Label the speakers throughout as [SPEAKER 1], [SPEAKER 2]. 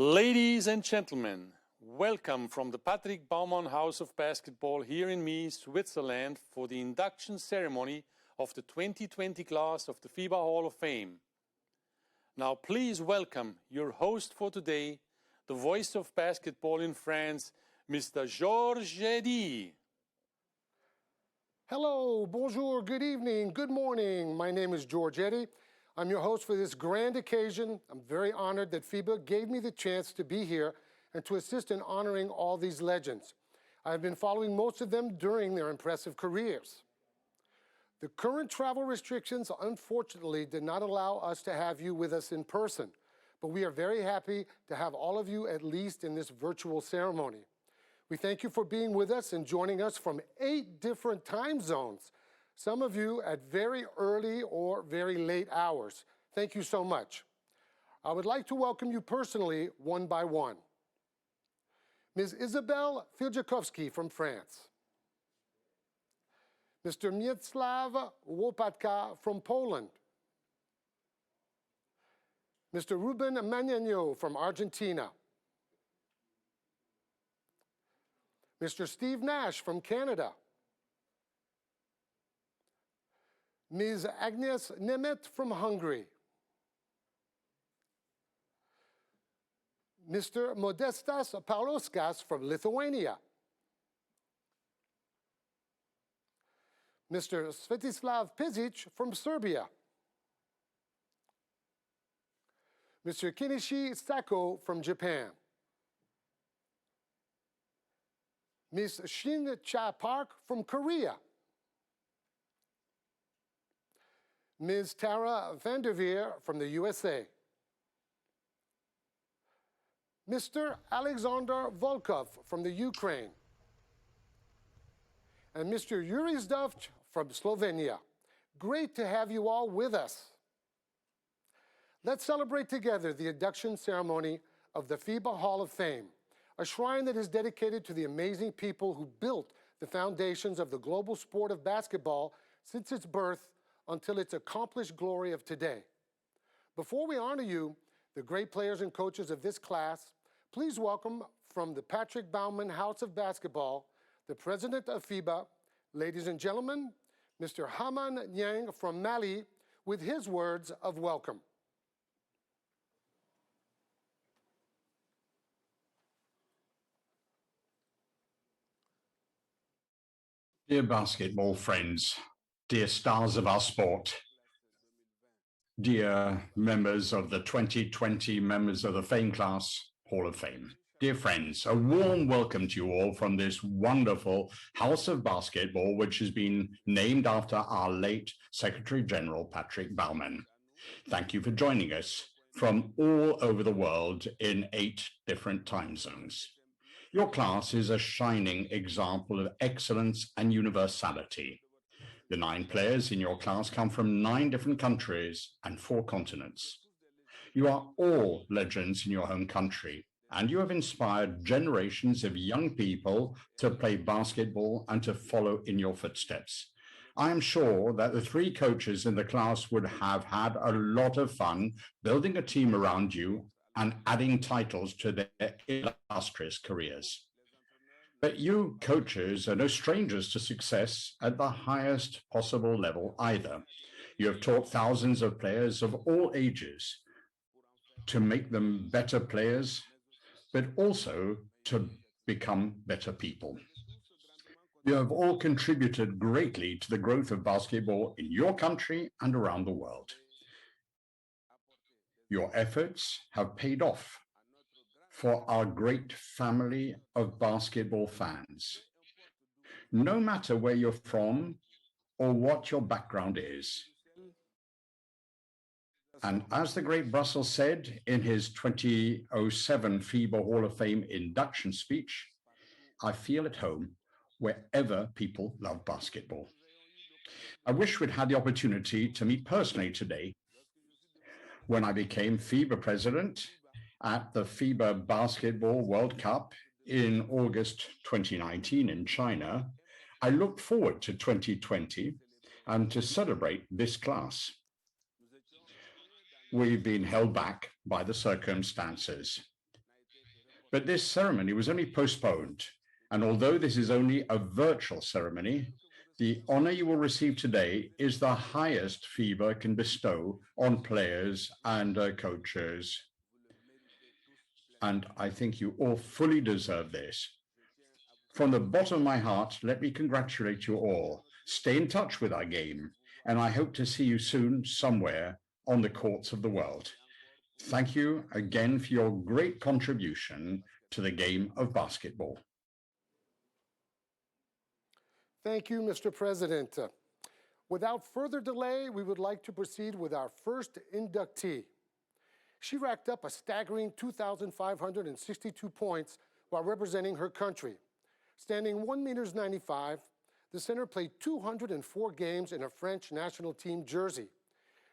[SPEAKER 1] Ladies and gentlemen, welcome from the Patrick Baumann House of Basketball here in Mies, Switzerland for the induction ceremony of the 2020 class of the FIBA Hall of Fame. Now please welcome your host for today, the voice of basketball in France, Mr. Georges Eddy.
[SPEAKER 2] Hello, bonjour, good evening, good morning. My name is George Eddy. I'm your host for this grand occasion. I'm very honored that FIBA gave me the chance to be here and to assist in honoring all these legends. I've been following most of them during their impressive careers. The current travel restrictions, unfortunately, did not allow us to have you with us in person, but we are very happy to have all of you at least in this virtual ceremony. We thank you for being with us and joining us from 8 different time zones. Some of you at very early or very late hours. Thank you so much. I would like to welcome you personally one by one. Ms. ISABELLE from France. Mr. Mieczysław Łopatka from Poland. Mr. RUBEN MAGNANO from Argentina. Mr. Steve Nash from Canada. Ms. Agnes NÉMETH from Hungary. Mr. MODESTAS PAULAUSKAS from Lithuania. Mr. SVETISLAV PEŠIČ from Serbia. Mr. KENICHI SAKO from Japan. Ms. SHIN-JA Park from Korea. Ms. Tara VANDERVEER from the USA. Mr. Alexander Volkov from the Ukraine. And Mr. Yuri Zdovc from Slovenia. Great to have you all with us. Let's celebrate together the induction ceremony of the FIBA Hall of Fame, a shrine that is dedicated to the amazing people who built the foundations of the global sport of basketball since its birth until its accomplished glory of today. Before we honor you, the great players and coaches of this class, please welcome from the Patrick Baumann House of Basketball, the president of FIBA, ladies and gentlemen, Mr. Haman Nyang from Mali, with his words of welcome.
[SPEAKER 3] Dear basketball friends, dear stars of our sport, dear members of the 2020 members of the Fame Class Hall of Fame, dear friends, a warm welcome to you all from this wonderful House of Basketball, which has been named after our late Secretary General Patrick Baumann. Thank you for joining us from all over the world in 8 different time zones. Your class is a shining example of excellence and universality. The 9 players in your class come from 9 different countries and 4 continents. You are all legends in your home country, and you have inspired generations of young people to play basketball and to follow in your footsteps. I am sure that the 3 coaches in the class would have had a lot of fun building a team around you and adding titles to their illustrious careers. But you coaches are no strangers to success at the highest possible level either. You have taught thousands of players of all ages to make them better players, but also to become better people. You have all contributed greatly to the growth of basketball in your country and around the world. Your efforts have paid off for our great family of basketball fans. No matter where you're from or what your background is. And as the great Russell said in his 2007 FIBA Hall of Fame induction speech, I feel at home wherever people love basketball. I wish we'd had the opportunity to meet personally today. When I became FIBA president at the FIBA Basketball World Cup in August 2019 in China, I looked forward to 2020 and to celebrate this class. We've been held back by the circumstances. But this ceremony was only postponed, and although this is only a virtual ceremony, the honor you will receive today is the highest FIBA can bestow on players and coaches. And I think you all fully deserve this. From the bottom of my heart, let me congratulate you all. Stay in touch with our game, and I hope to see you soon somewhere on the courts of the world. Thank you again for your great contribution to the game of basketball.
[SPEAKER 2] Thank you, Mr. President. Without further delay, we would like to proceed with our first inductee. She racked up a staggering 2,562 points while representing her country. Standing 1.95 meters, the center played 204 games in a French national team jersey.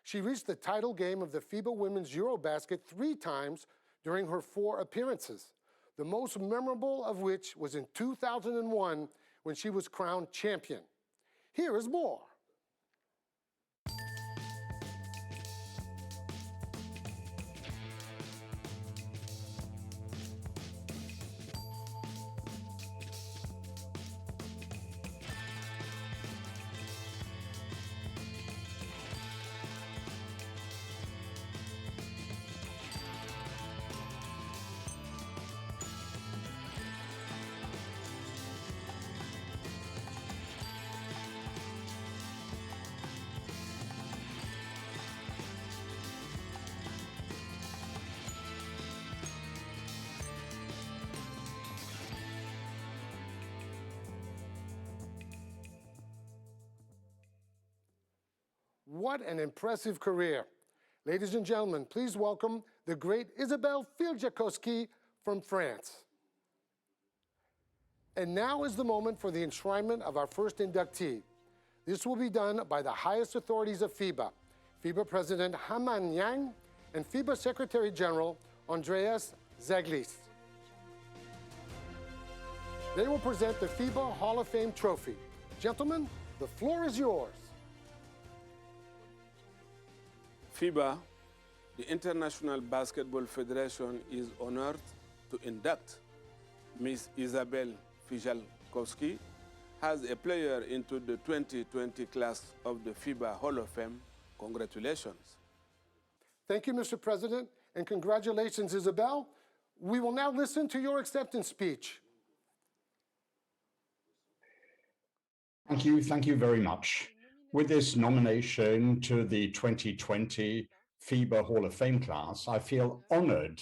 [SPEAKER 2] She reached the title game of the FIBA Women's Eurobasket 3 times during her 4 appearances, the most memorable of which was in 2001 when she was crowned champion. Here is more. What an impressive career. Ladies and gentlemen, please welcome the great ISABELLE FIJALKOWSKI from France. And now is the moment for the enshrinement of our first inductee. This will be done by the highest authorities of FIBA, FIBA President Haman Yang and FIBA Secretary General Andreas Zaglis. They will present the FIBA Hall of Fame trophy. Gentlemen, the floor is yours.
[SPEAKER 4] FIBA, the International Basketball Federation, is honored to induct Ms. ISABELLE FIJALKOWSKI as a player into the 2020 class of the FIBA Hall of Fame. Congratulations.
[SPEAKER 2] Thank you, Mr. President, and congratulations, ISABELLE. We will now listen to your acceptance speech.
[SPEAKER 3] Thank you very much. With this nomination to the 2020 FIBA Hall of Fame class, I feel honored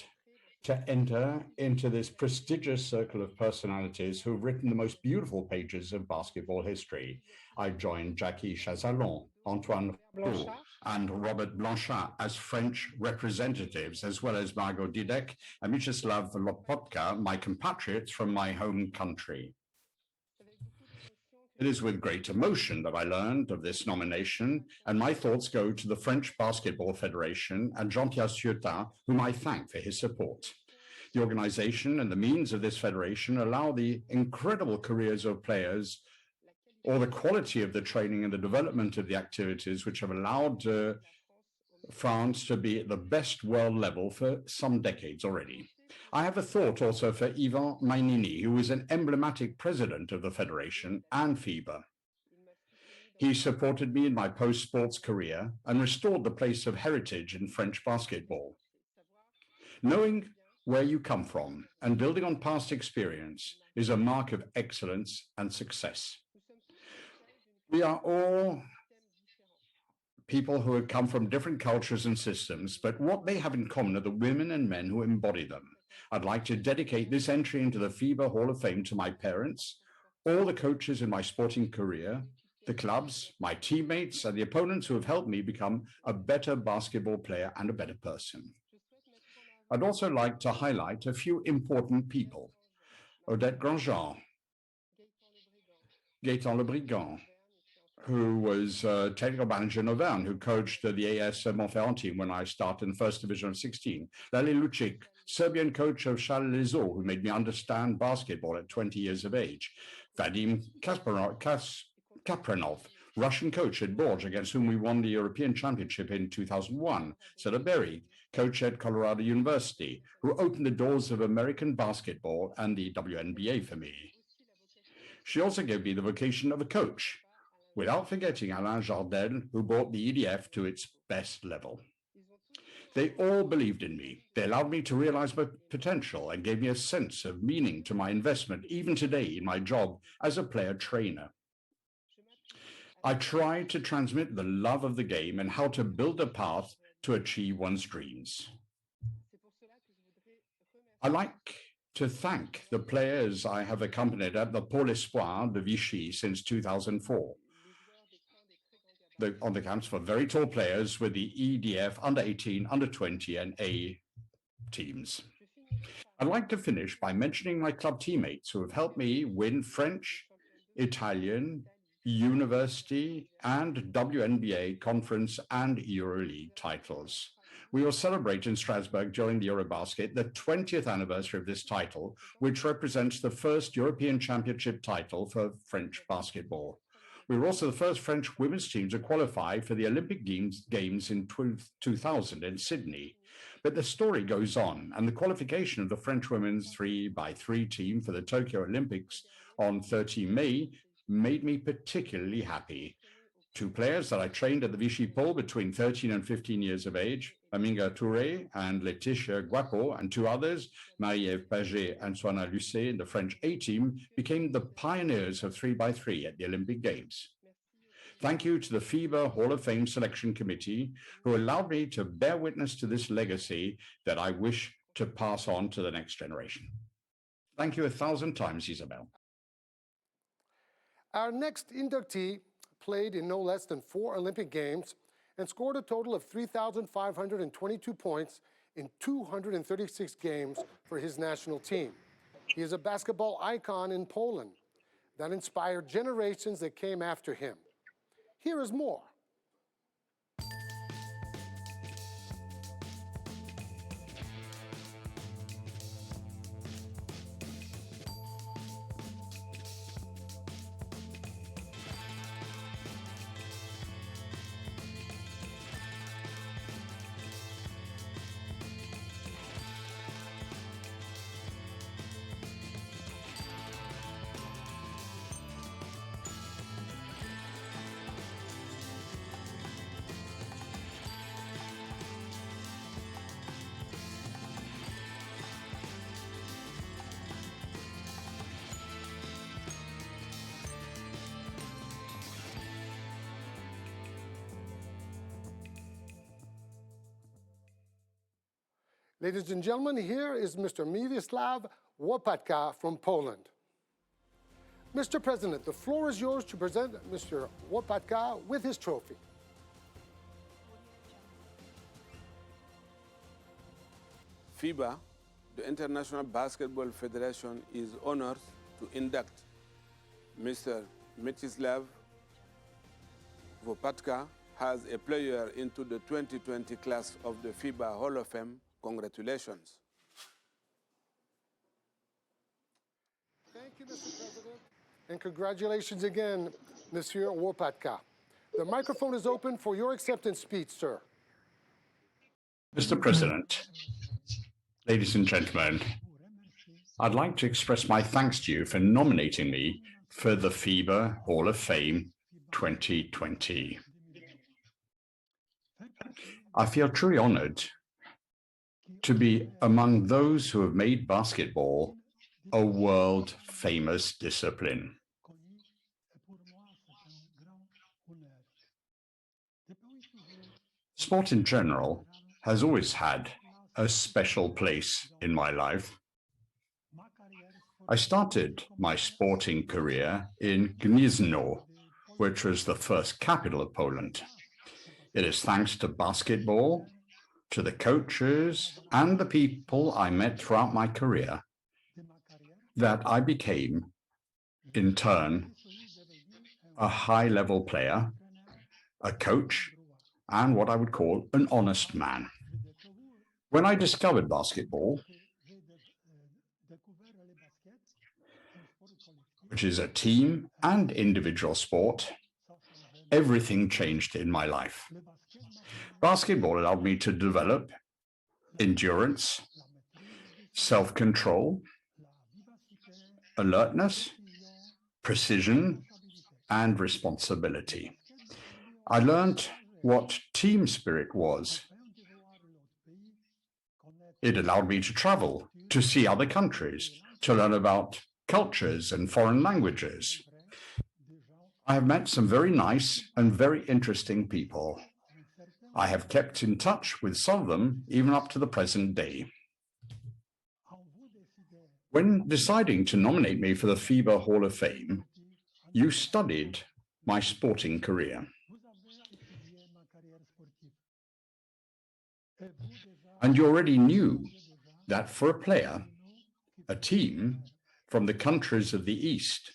[SPEAKER 3] to enter into this prestigious circle of personalities who've written the most beautiful pages of basketball history. I've joined Jackie Chazalon, Antoine Rouleau, and Robert Blanchard as French representatives, as well as Margot Didek and Mieczysław Lopotka, my compatriots from my home country. It is with great emotion that I learned of this nomination, and my thoughts go to the French Basketball Federation and Jean-Pierre Ciotat, whom I thank for his support. The organization and the means of this federation allow the incredible careers of players, or the quality of the training and the development of the activities which have allowed France to be at the best world level for some decades already. I have a thought also for Ivan Mainini, who was an emblematic president of the Federation and FIBA. He supported me in my post-sports career and restored the place of heritage in French basketball. Knowing where you come from and building on past experience is a mark of excellence and success. We are all people who have come from different cultures and systems, but what they have in common are the women and men who embody them. I'd like to dedicate this entry into the FIBA Hall of Fame to my parents, all the coaches in my sporting career, the clubs, my teammates, and the opponents who have helped me become a better basketball player and a better person. I'd also like to highlight a few important people. Odette Grandjean, Gaëtan Le Brigand, who was technical manager in Auvergne, who coached the AS Montferrand team when I started in the first division of 16. Lale Lucic, Serbian coach of Charles Lezo, who made me understand basketball at 20 years of age. Vadim Kapranov, Russian coach at Bourges, against whom we won the European Championship in 2001. Sela Berig, coach at Colorado University, who opened the doors of American basketball and the WNBA for me. She also gave me the vocation of a coach, without forgetting Alain Jardel, who brought the EDF to its best level. They all believed in me. They allowed me to realize my potential and gave me a sense of meaning to my investment, even today in my job as a player trainer. I tried to transmit the love of the game and how to build a path to achieve one's dreams. I'd like to thank the players I have accompanied at the Pôle Espoir de Vichy since 2004. On the camps for very tall players with the EDF under 18, under 20 and A teams. I'd like to finish by mentioning my club teammates who have helped me win French, Italian, University and WNBA conference and EuroLeague titles. We will celebrate in Strasbourg during the Eurobasket the 20th anniversary of this title, which represents the first European Championship title for French basketball. We were also the first French women's team to qualify for the Olympic Games in 2000 in Sydney. But the story goes on, and the qualification of the French women's 3x3 team for the Tokyo Olympics on 30 May made me particularly happy. Two players that I trained at the Vichy Pôle between 13 and 15 years of age, Aminga Touré and Laetitia Guapo, and two others, Marie-Ève Paget and Soana Lucet in the French A team, became the pioneers of 3x3 at the Olympic Games. Thank you to the FIBA Hall of Fame Selection Committee, who allowed me to bear witness to this legacy that I wish to pass on to the next generation. Thank you 1,000 times, Isabelle.
[SPEAKER 2] Our next inductee played in no less than 4 Olympic Games and scored a total of 3,522 points in 236 games for his national team. He is a basketball icon in Poland that inspired generations that came after him. Here is more. Ladies and gentlemen, here is Mr. Miroslav Łopatka from Poland. Mr. President, the floor is yours to present Mr. Łopatka with his trophy.
[SPEAKER 4] FIBA, the International Basketball Federation, is honored to induct Mr. Miroslav Łopatka as a player into the 2020 class of the FIBA Hall of Fame. Congratulations.
[SPEAKER 2] Thank you, Mr. President. And congratulations again, Monsieur Łopatka. The microphone is open for your acceptance speech, sir.
[SPEAKER 3] Mr. President, ladies and gentlemen, I'd like to express my thanks to you for nominating me for the FIBA Hall of Fame 2020. I feel truly honored to be among those who have made basketball a world-famous discipline. Sport in general has always had a special place in my life. I started my sporting career in Gniezno, which was the first capital of Poland. It is thanks to basketball, to the coaches and the people I met throughout my career that I became, in turn, a high-level player, a coach, and what I would call an honest man. When I discovered basketball, which is a team and individual sport, everything changed in my life. Basketball allowed me to develop endurance, self-control, alertness, precision, and responsibility. I learned what team spirit was. It allowed me to travel, to see other countries, to learn about cultures and foreign languages. I have met some very nice and very interesting people. I have kept in touch with some of them even up to the present day. When deciding to nominate me for the FIBA Hall of Fame, you studied my sporting career. And you already knew that for a player, a team from the countries of the East,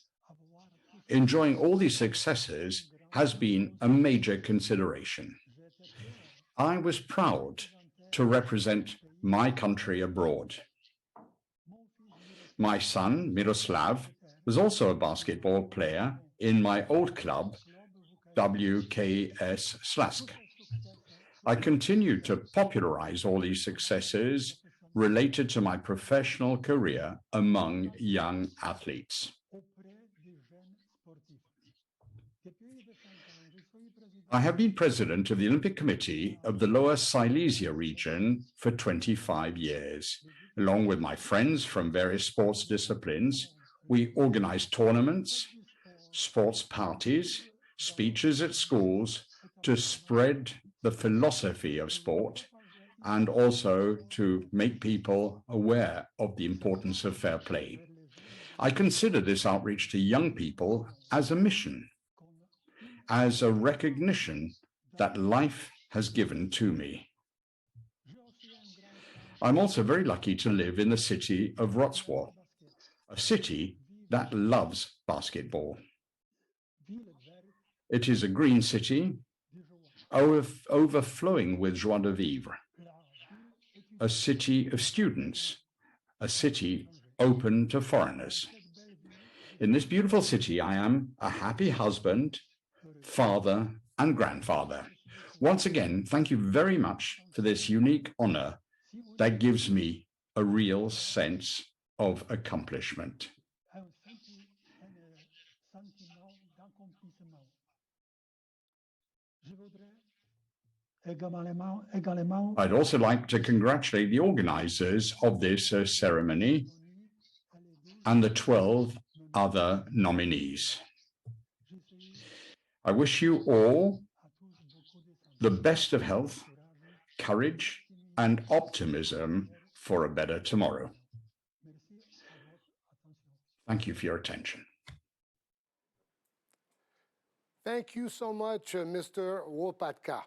[SPEAKER 3] enjoying all these successes has been a major consideration. I was proud to represent my country abroad. My son, Miroslav, was also a basketball player in my old club, WKS Slask. I continued to popularize all these successes related to my professional career among young athletes. I have been president of the Olympic Committee of the Lower Silesia region for 25 years. Along with my friends from various sports disciplines, we organize tournaments, sports parties, speeches at schools to spread the philosophy of sport and also to make people aware of the importance of fair play. I consider this outreach to young people as a mission, as a recognition that life has given to me. I'm also very lucky to live in the city of Wrocław, a city that loves basketball. It is a green city, overflowing with joie de vivre, a city of students, a city open to foreigners. In this beautiful city, I am a happy husband, father, and grandfather. Once again, thank you very much for this unique honor that gives me a real sense of accomplishment. I'd also like to congratulate the organizers of this ceremony and the 12 other nominees. I wish you all the best of health, courage, and optimism for a better tomorrow. Thank you for your attention.
[SPEAKER 2] Thank you so much, Mr. Łopatka.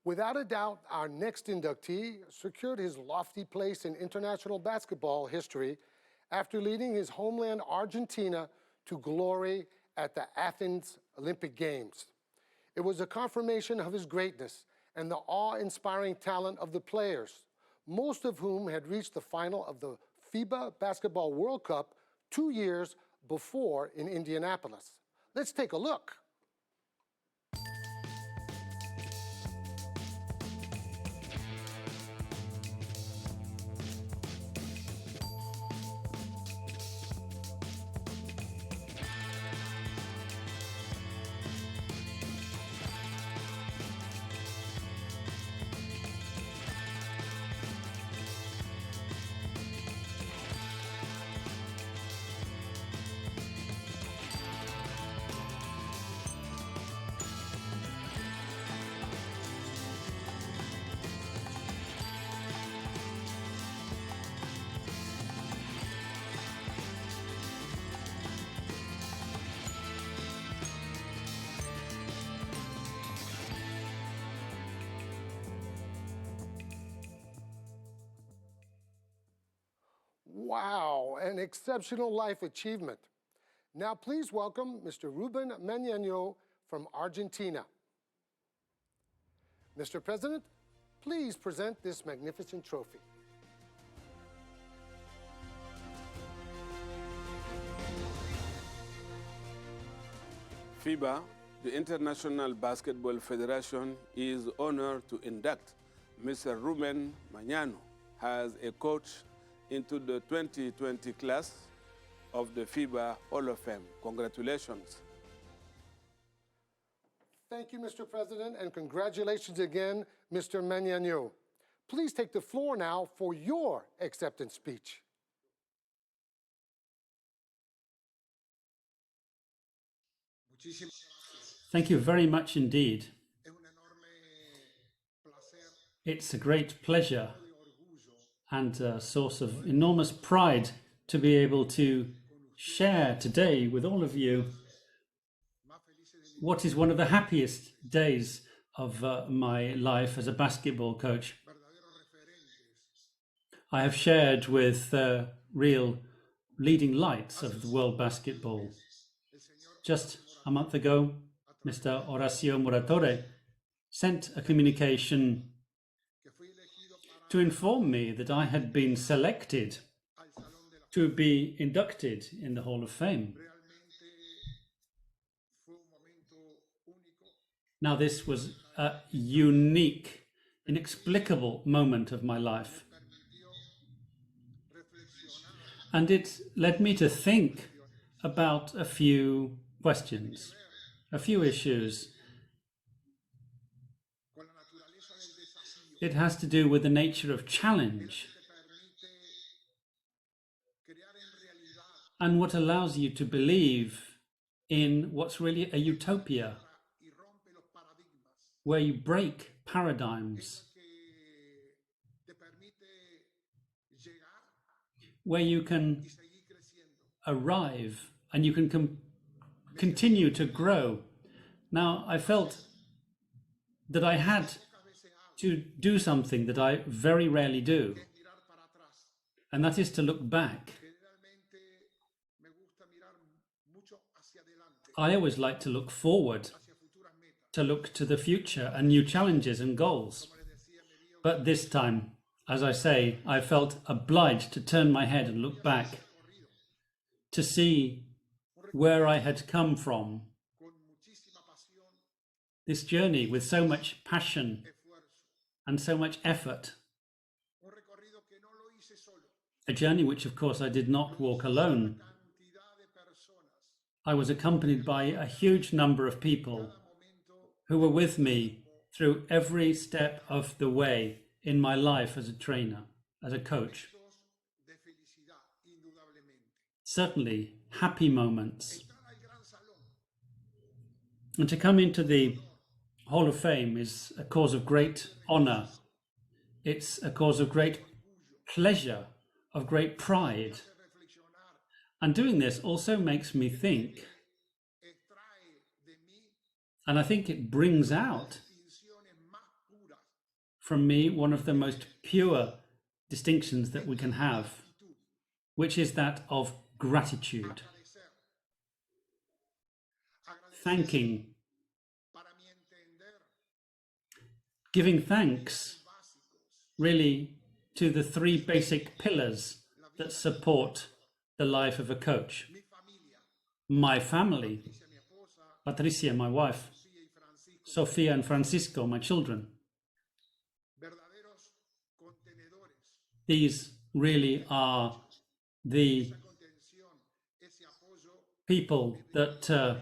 [SPEAKER 2] Without a doubt, our next inductee secured his lofty place in international basketball history after leading his homeland Argentina to glory at the Athens Olympic Games. It was a confirmation of his greatness and the awe-inspiring talent of the players, most of whom had reached the final of the FIBA Basketball World Cup 2 years before in Indianapolis. Let's take a look. Wow, an exceptional life achievement. Now please welcome Mr. RUBEN MAGNANO from Argentina. Mr. President, please present this magnificent trophy.
[SPEAKER 4] FIBA, the International Basketball Federation, is honored to induct Mr. RUBEN MAGNANO as a coach into the 2020 class of the FIBA Hall of Fame. Congratulations.
[SPEAKER 2] Thank you, Mr. President, and congratulations again, Mr. Magnano. Please take the floor now for your acceptance speech.
[SPEAKER 5] Thank you very much indeed. It's a great pleasure and a source of enormous pride to be able to share today with all of you what is one of the happiest days of my life as a basketball coach. I have shared with real leading lights of the world basketball. Just a month ago, Mr. Horacio Muratore sent a communication to inform me that I had been selected to be inducted in the Hall of Fame. Now, this was a unique, inexplicable moment of my life. And it led me to think about a few questions, a few issues. It has to do with the nature of challenge and what allows you to believe in what's really a utopia, where you break paradigms, where you can arrive and you can continue to grow. Now, I felt that I had to do something that I very rarely do, and that is to look back. I always like to look forward, to look to the future and new challenges and goals. But this time, as I say, I felt obliged to turn my head and look back to see where I had come from. This journey with so much passion and so much effort. A journey which, of course, I did not walk alone. I was accompanied by a huge number of people who were with me through every step of the way in my life as a trainer, as a coach. Certainly, happy moments. And to come into the Hall of Fame is a cause of great honor. It's a cause of great pleasure, of great pride. And doing this also makes me think, and I think it brings out from me one of the most pure distinctions that we can have, which is that of gratitude. Thanking, giving thanks really to the three basic pillars that support the life of a coach. My family, Patricia, my wife, Sofia and Francisco, my children. These really are the people that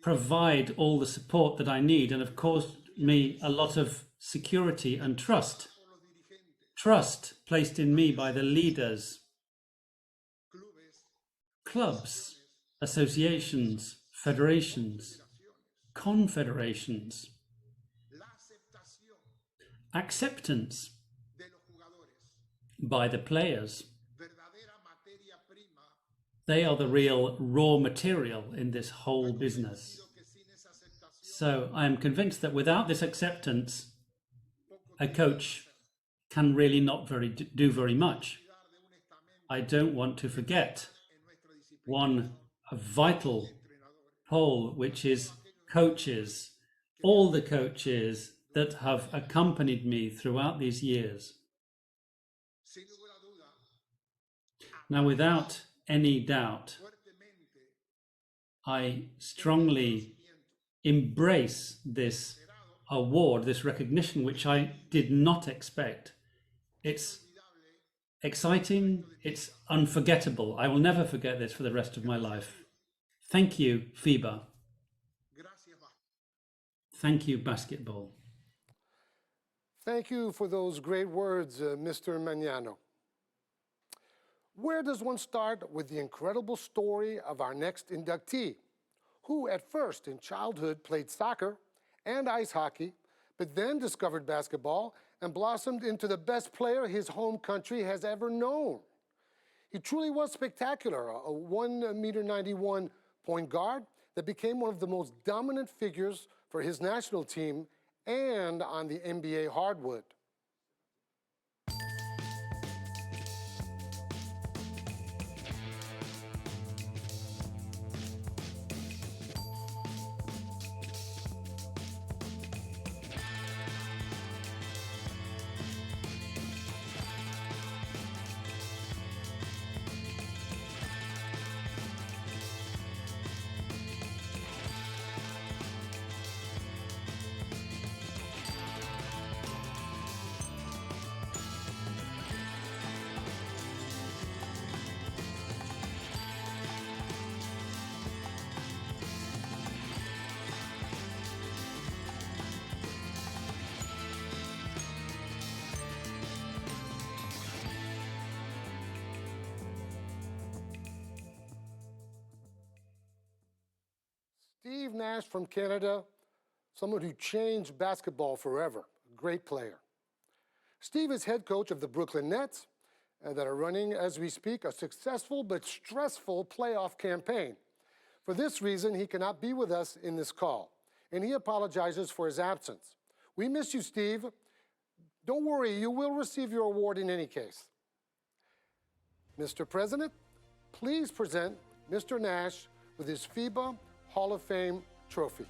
[SPEAKER 5] provide all the support that I need, and of course me a lot of security and trust. Trust placed in me by the leaders, clubs, associations, federations, confederations, acceptance by the players. They are the real raw material in this whole business. So I am convinced that without this acceptance, a coach can really not do very much. I don't want to forget one vital pole, which is coaches, all the coaches that have accompanied me throughout these years. Now, without any doubt, I strongly embrace this award, this recognition, which I did not expect. It's exciting, it's unforgettable. I will never forget this for the rest of my life. Thank you, FIBA. Thank you, basketball.
[SPEAKER 2] Thank you for those great words, Mr. Magnano. Where does one start with the incredible story of our next inductee, who at first in childhood played soccer and ice hockey, but then discovered basketball and blossomed into the best player his home country has ever known? He truly was spectacular, a 1.91 m point guard that became one of the most dominant figures for his national team and on the NBA hardwood. Steve Nash from Canada, someone who changed basketball forever, a great player. Steve is head coach of the Brooklyn Nets that are running, as we speak, a successful but stressful playoff campaign. For this reason, he cannot be with us in this call, and he apologizes for his absence. We miss you, Steve. Don't worry, you will receive your award in any case. Mr. President, please present Mr. Nash with his FIBA Hall of Fame trophy.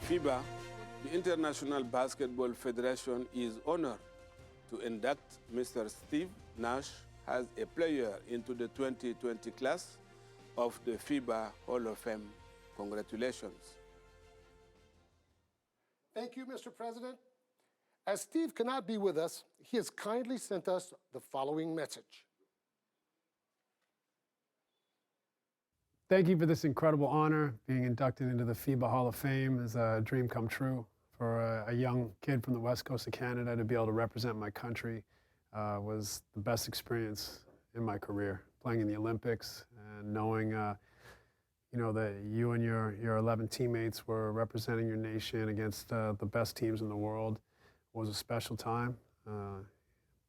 [SPEAKER 4] FIBA, the International Basketball Federation, is honored to induct Mr. Steve Nash as a player into the 2020 class of the FIBA Hall of Fame. Congratulations.
[SPEAKER 2] Thank you, Mr. President. As Steve cannot be with us, he has kindly sent us the following message.
[SPEAKER 6] Thank you for this incredible honor. Being inducted into the FIBA Hall of Fame is a dream come true. For a young kid from the west coast of Canada to be able to represent my country was the best experience in my career. Playing in the Olympics and knowing you know, that you and your 11 teammates were representing your nation against the best teams in the world was a special time.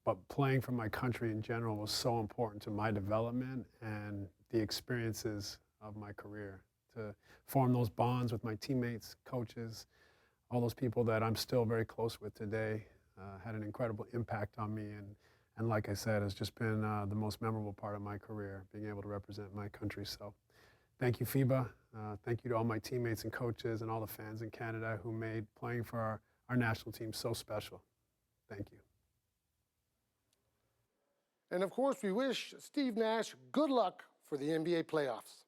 [SPEAKER 6] But playing for my country in general was so important to my development and the experiences of my career. To form those bonds with my teammates, coaches, all those people that I'm still very close with today had an incredible impact on me. And like I said, it's just been the most memorable part of my career, being able to represent my country. So thank you, FIBA. Thank you to all my teammates and coaches and all the fans in Canada who made playing for our national team so special. Thank you.
[SPEAKER 2] And of course, we wish Steve Nash good luck for the NBA playoffs.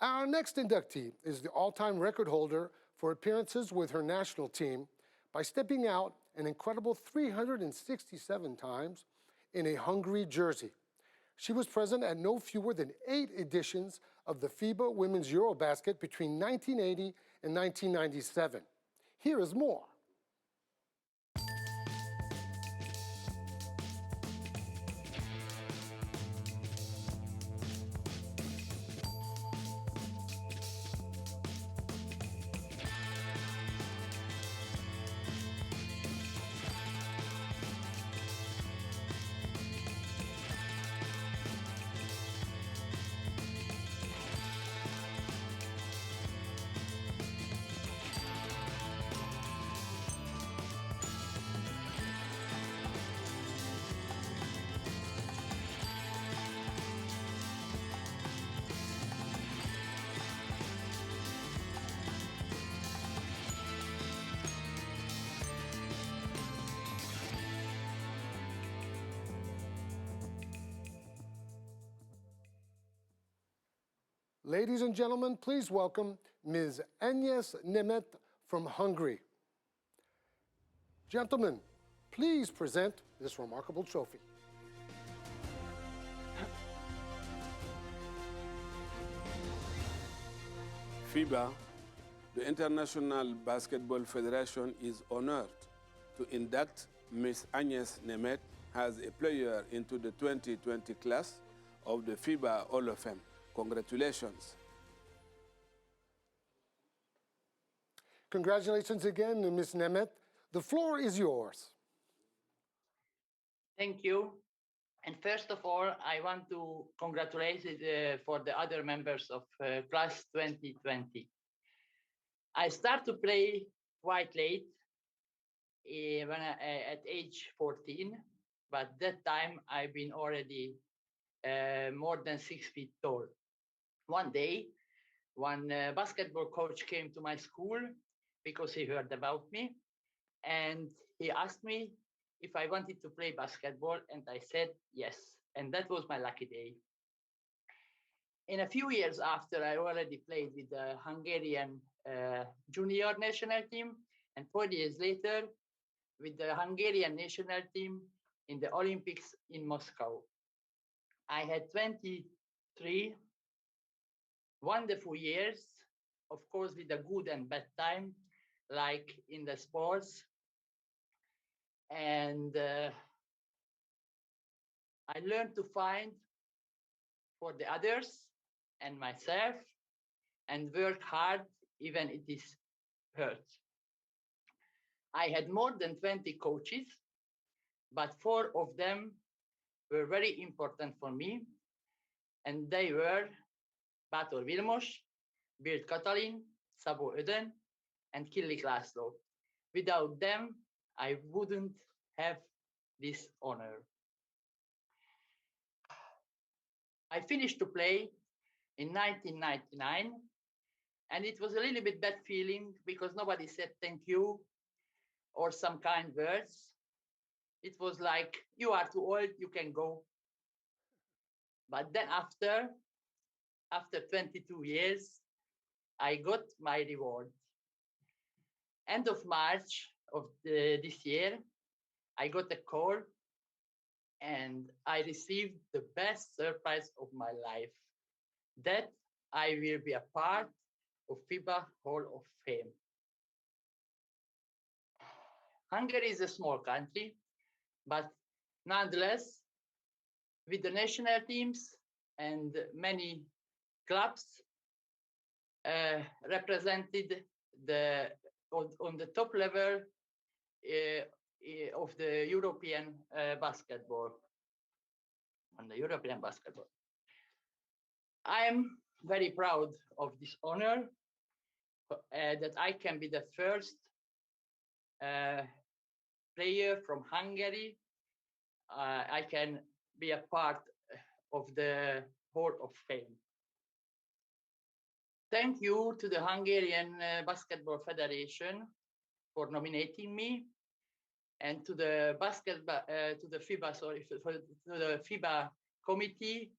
[SPEAKER 2] Our next inductee is the all-time record holder for appearances with her national team by stepping out an incredible 367 times in a Hungary jersey. She was present at no fewer than 8 editions of the FIBA Women's Eurobasket between 1980 and 1997. Here is more. Ladies and gentlemen, please welcome Ms. Agnes NÉMETH from Hungary. Gentlemen, please present this remarkable trophy.
[SPEAKER 4] FIBA, the International Basketball Federation, is honored to induct Ms. Agnes NÉMETH as a player into the 2020 class of the FIBA Hall of Fame. Congratulations.
[SPEAKER 2] Congratulations again, Ms. NÉMETH. The floor is yours.
[SPEAKER 7] Thank you. And first of all, I want to congratulate for the other members of class 2020. I start to play quite late, at age 14, but that time I've been already more than 6 feet tall. One day, one basketball coach came to my school because he heard about me, and he asked me if I wanted to play basketball, and I said yes, and that was my lucky day. In a few years after, I already played with the Hungarian junior national team, and 4 years later with the Hungarian national team in the Olympics in Moscow. I had 23 wonderful years, of course, with a good and bad time, like in the sports. And I learned to find for the others and myself and work hard even it is hurt. I had more than 20 coaches, but 4 of them were very important for me, and they were Bátor Vilmos, Birt Katalin, Szabó Ödön, and Killik László. Without them, I wouldn't have this honor. I finished to play in 1999, and it was a little bit bad feeling because nobody said thank you or some kind words. It was like, you are too old, you can go. But then after 22 years, I got my reward. End of March of this year, I got a call and I received the best surprise of my life, that I will be a part of FIBA Hall of Fame. Hungary is a small country, but nonetheless, with the national teams and many clubs represented on the top level of the European basketball. On the European basketball, I am very proud of this honor that I can be the first player from Hungary. I can be a part of the Hall of Fame. Thank you to the Hungarian Basketball Federation for nominating me, and to the FIBA committee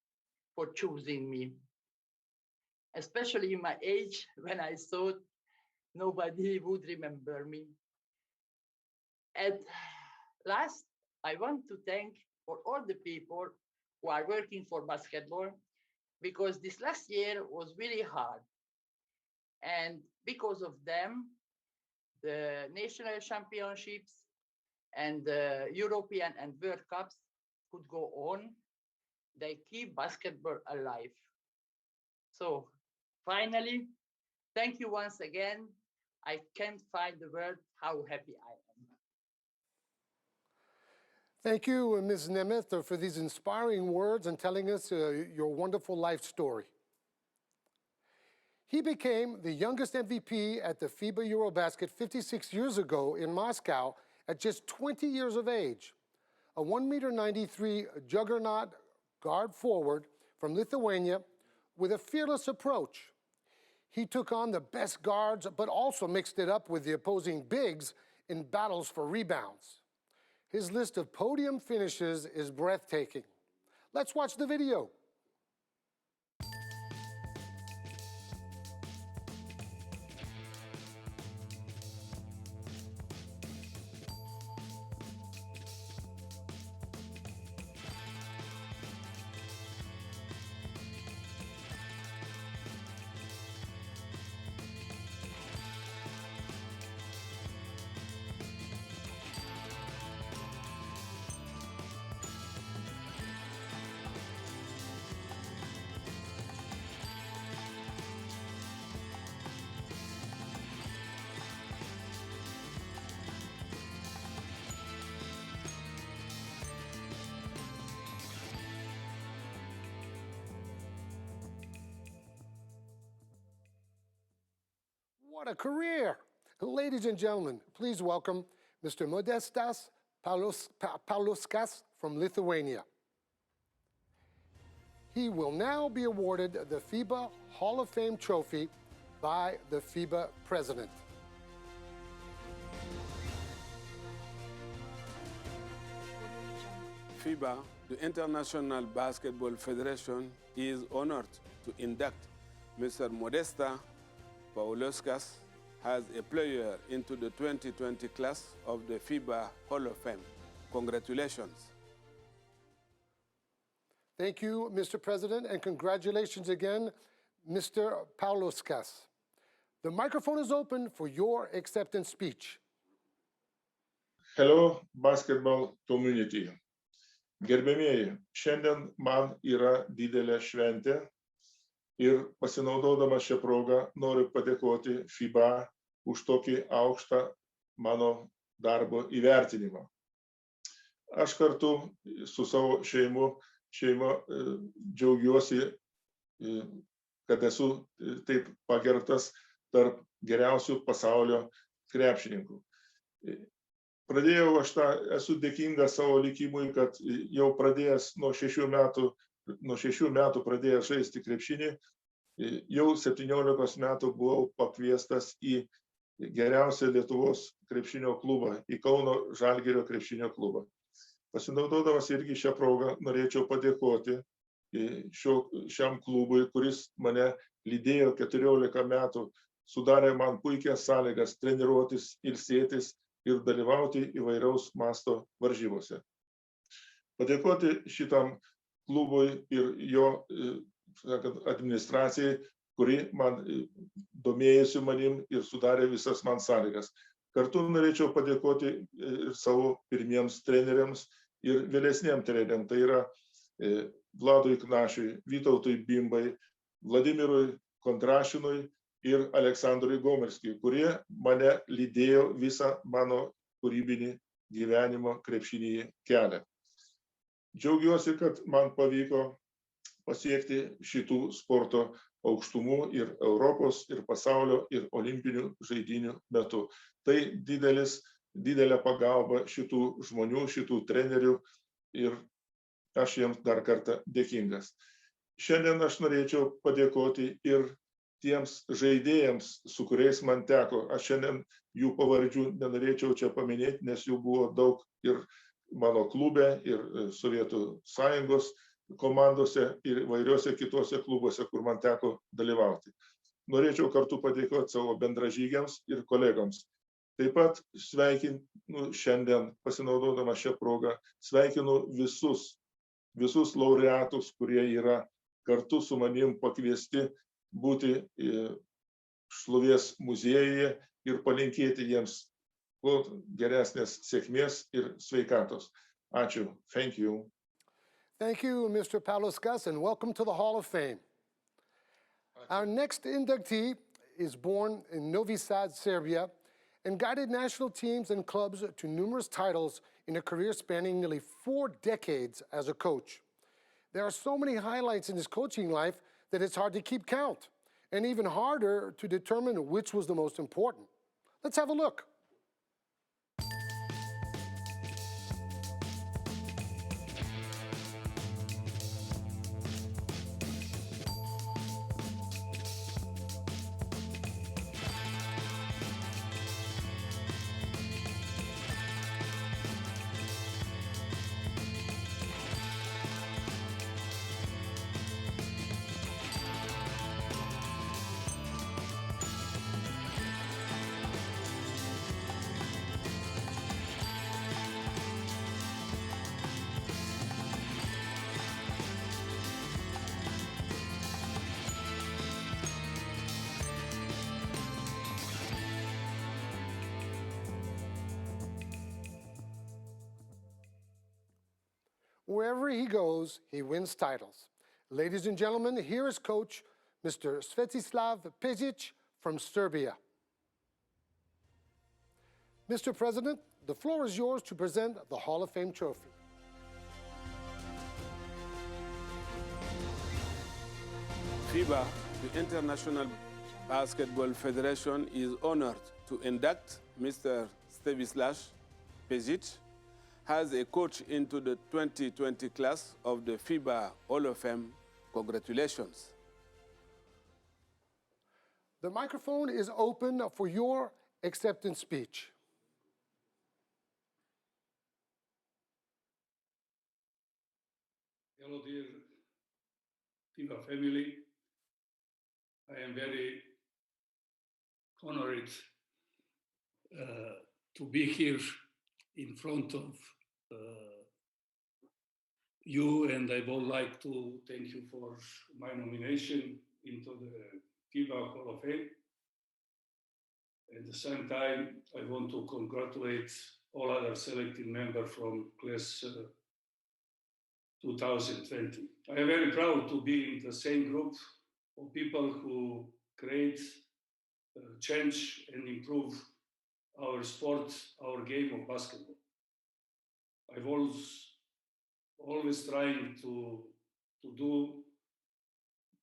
[SPEAKER 7] for choosing me. Especially in my age, when I thought nobody would remember me. At last, I want to thank for all the people who are working for basketball, because this last year was really hard. And because of them, the national championships and the European and World Cups could go on. They keep basketball alive. So finally, thank you once again. I can't find the word how happy I am.
[SPEAKER 2] Thank you, Ms. NÉMETH, for these inspiring words and telling us your wonderful life story. He became the youngest MVP at the FIBA Eurobasket 56 years ago in Moscow at just 20 years of age. A 1.93 m juggernaut guard forward from Lithuania with a fearless approach. He took on the best guards, but also mixed it up with the opposing bigs in battles for rebounds. His list of podium finishes is breathtaking. Let's watch the video. What a career! Ladies and gentlemen, please welcome Mr. Modestas Paulauskas from Lithuania. He will now be awarded the FIBA Hall of Fame trophy by the FIBA president.
[SPEAKER 4] FIBA, the International Basketball Federation, is honored to induct Mr. Modestas Paulauskas as a player into the 2020 class of the FIBA Hall of Fame. Congratulations.
[SPEAKER 2] Thank you, Mr. President, and congratulations again, Mr. Paulauskas. The microphone is open for your acceptance speech.
[SPEAKER 8] Hello, basketball community. Gerbėmieji, šiandien man yra didelė šventė ir pasinaudodamas šią progą noriu padėkoti FIBA už tokį aukštą mano darbo įvertinimą. Aš kartu su savo šeima džiaugiuosi, kad esu taip pagerbtas tarp geriausių pasaulio krepšininkų. Esu dėkingas savo likimui, kad jau pradėjęs nuo 6 metų pradėjęs žaisti krepšinį, jau 17 metų buvau pakviestas į geriausią Lietuvos krepšinio klubą, į Kauno Žalgirio krepšinio klubą. Pasinaudodamas irgi šią progą norėčiau padėkoti šiam klubui, kuris mane lydėjo 14 metų, sudarė man puikias sąlygas treniruotis, ilsėtis ir dalyvauti įvairaus masto varžybose. Padėkoti šitam klubui ir jo administracijai, kuri man domėjosi manim ir sudarė visas man sąlygas. Kartu norėčiau padėkoti ir savo pirmiems treneriams ir vėlesniem treneriam, tai yra Vladui Knašiui, Vytautui Bimbai, Vladimirui Kontrašinui ir Aleksandrui Gomerskiui, kurie mane lydėjo visą mano kūrybinį gyvenimo krepšinyje kelią. Džiaugiuosi, kad man pavyko pasiekti šitų sporto aukštumų ir Europos, ir pasaulio, ir olimpinių žaidynių metu. Tai didelė pagalba šitų žmonių, šitų trenerių ir aš jiems dar kartą dėkingas. Šiandien aš norėčiau padėkoti ir tiems žaidėjams, su kuriais man teko. Aš šiandien jų pavardžių nenorėčiau čia paminėti, nes jų buvo daug ir mano klube, ir Sovietų Sąjungos komandose, ir įvairiuose kitose klubuose, kur man teko dalyvauti. Norėčiau kartu padėkoti savo bendražygiams ir kolegoms. Taip pat sveikinu šiandien, pasinaudodama šią progą, sveikinu visus laureatus, kurie yra kartu su manim pakviesti būti šlovės muziejuje ir palinkėti jiems kuo geresnės sėkmės ir sveikatos. Ačiū. Thank you.
[SPEAKER 2] Thank you, Mr. Paulauskas, and welcome to the Hall of Fame. Our next inductee is born in Novi Sad, Serbia, and guided national teams and clubs to numerous titles in a career spanning nearly 4 decades as a coach. There are so many highlights in his coaching life that it's hard to keep count, and even harder to determine which was the most important. Let's have a look. Wherever he goes, he wins titles. Ladies and gentlemen, here is coach, Mr. SVETISLAV PEŠIČ from Serbia. Mr. President, the floor is yours to present the Hall of Fame trophy.
[SPEAKER 4] FIBA, the International Basketball Federation is honored to induct Mr. SVETISLAV PEŠIĆ as a coach into the 2020 class of the FIBA Hall of Fame. Congratulations.
[SPEAKER 2] The microphone is open for your acceptance speech.
[SPEAKER 9] Hello, dear FIBA family. I am very honored to be here in front of you, and I would like to thank you for my nomination into the FIBA Hall of Fame. At the same time, I want to congratulate all other selected members from class 2020. I am very proud to be in the same group of people who create, change, and improve our sport, our game of basketball. I've always trying to do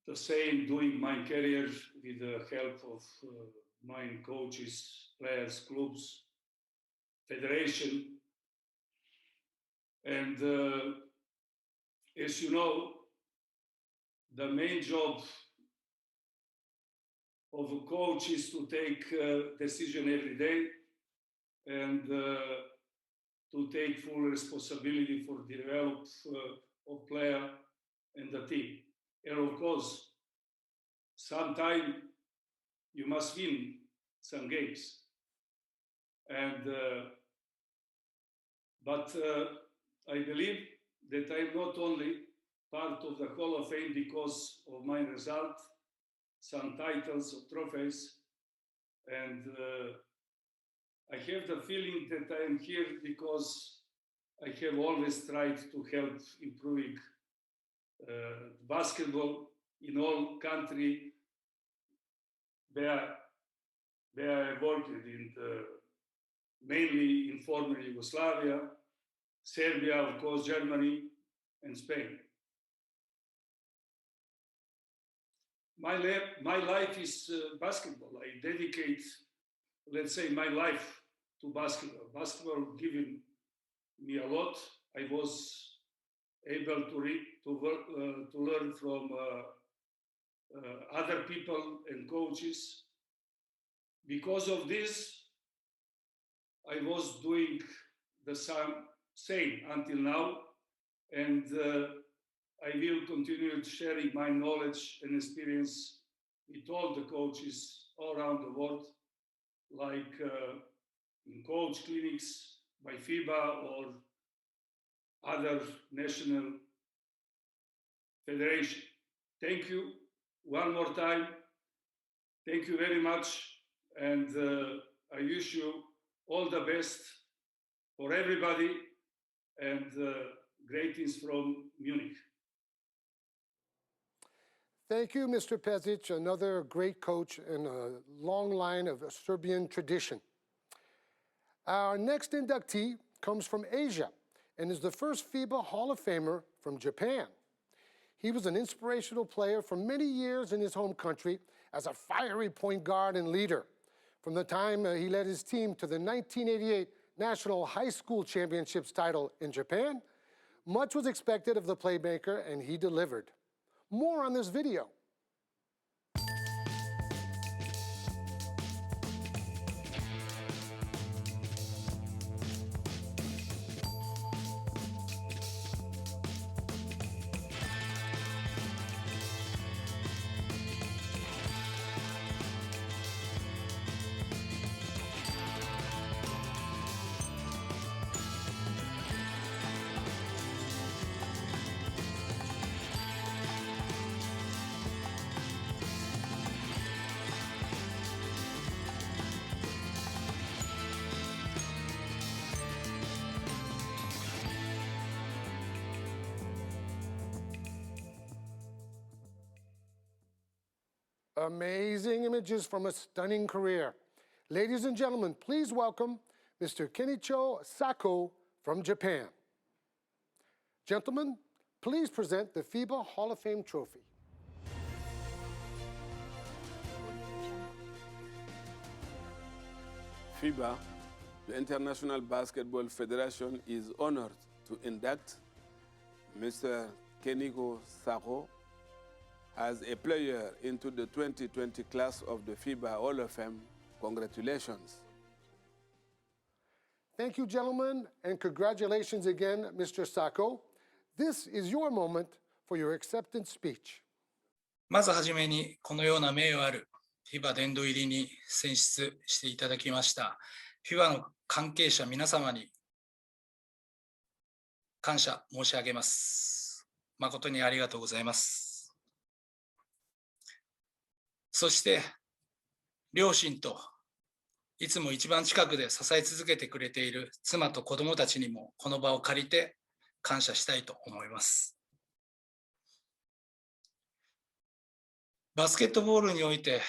[SPEAKER 9] the same during my career with the help of my coaches, players, clubs, federation. And as you know, the main job of a coach is to take a decision every day and to take full responsibility for the development of player and the team. And of course, sometimes you must win some games. And but I believe that I'm not only part of the Hall of Fame because of my result, some titles or trophies, and I have the feeling that I am here because I have always tried to help improving basketball in all countries where I worked in, mainly in former Yugoslavia, Serbia, of course, Germany, and Spain. My life is basketball. I dedicate, let's say, my life to basketball. Basketball given me a lot. I was able to read, to learn from other people and coaches. Because of this, I was doing the same until now, and I will continue sharing my knowledge and experience with all the coaches all around the world, like in coach clinics by FIBA or other national federation. Thank you one more time. Thank you very much. And I wish you all the best for everybody, and greetings from Munich.
[SPEAKER 2] Thank you, Mr. PEŠIČ, another great coach in a long line of Serbian tradition. Our next inductee comes from Asia and is the first FIBA Hall of Famer from Japan. He was an inspirational player for many years in his home country as a fiery point guard and leader. From the time he led his team to the 1988 National High School Championships title in Japan, much was expected of the playmaker, and he delivered. More on this video. Amazing images from a stunning career. Ladies and gentlemen, please welcome Mr. Kenichio Sako from Japan. Gentlemen, please present the FIBA Hall of Fame trophy.
[SPEAKER 4] FIBA, the International Basketball Federation, is honored to induct Mr. KENICHI SAKO as a player into the 2020 class of the FIBA Hall of Fame. Congratulations.
[SPEAKER 2] Thank you, gentlemen, and congratulations again, Mr. Sako. This is your moment for your acceptance speech.
[SPEAKER 10] まずはじめに、このような名誉ある FIBA 殿堂入りに選出していただきました FIBA の関係者皆様に感謝申し上げます。誠にありがとうございます。そして、両親といつも一番近くで支え続けてくれている妻と子供たちにもこの場を借りて感謝したいと思います。バスケットボールにおいて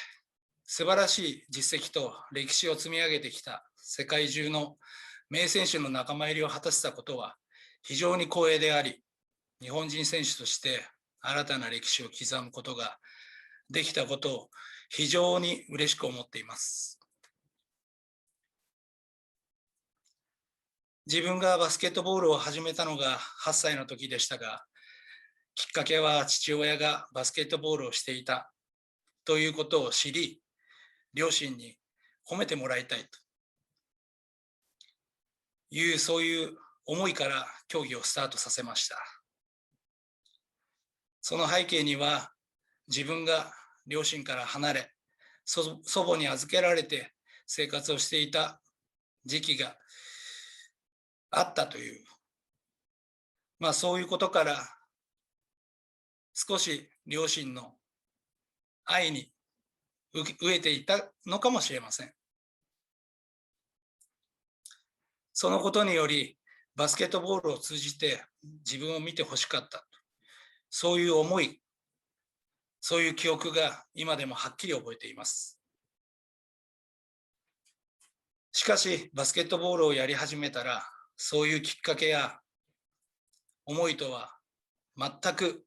[SPEAKER 10] 素晴らしい実績と歴史を積み上げてきた世界中の名選手の仲間入りを果たせたことは非常に光栄であり、日本人選手として新たな歴史を刻むことができたことを非常に嬉しく思っています。自分がバスケットボールを始めたのが8歳の時でしたが、きっかけは父親がバスケットボールをしていたということを知り、両親に褒めてもらいたいという、そういう思いから競技をスタートさせました。その背景には、自分が両親から離れ、祖母に預けられて生活をしていた時期があったという、そういうことから少し両親の愛に飢えていたのかもしれません。そのことによりバスケットボールを通じて自分を見てほしかった、そういう思い、そういう記憶が今でもはっきり覚えています。しかしバスケットボールをやり始めたら、そういうきっかけや思いとは全く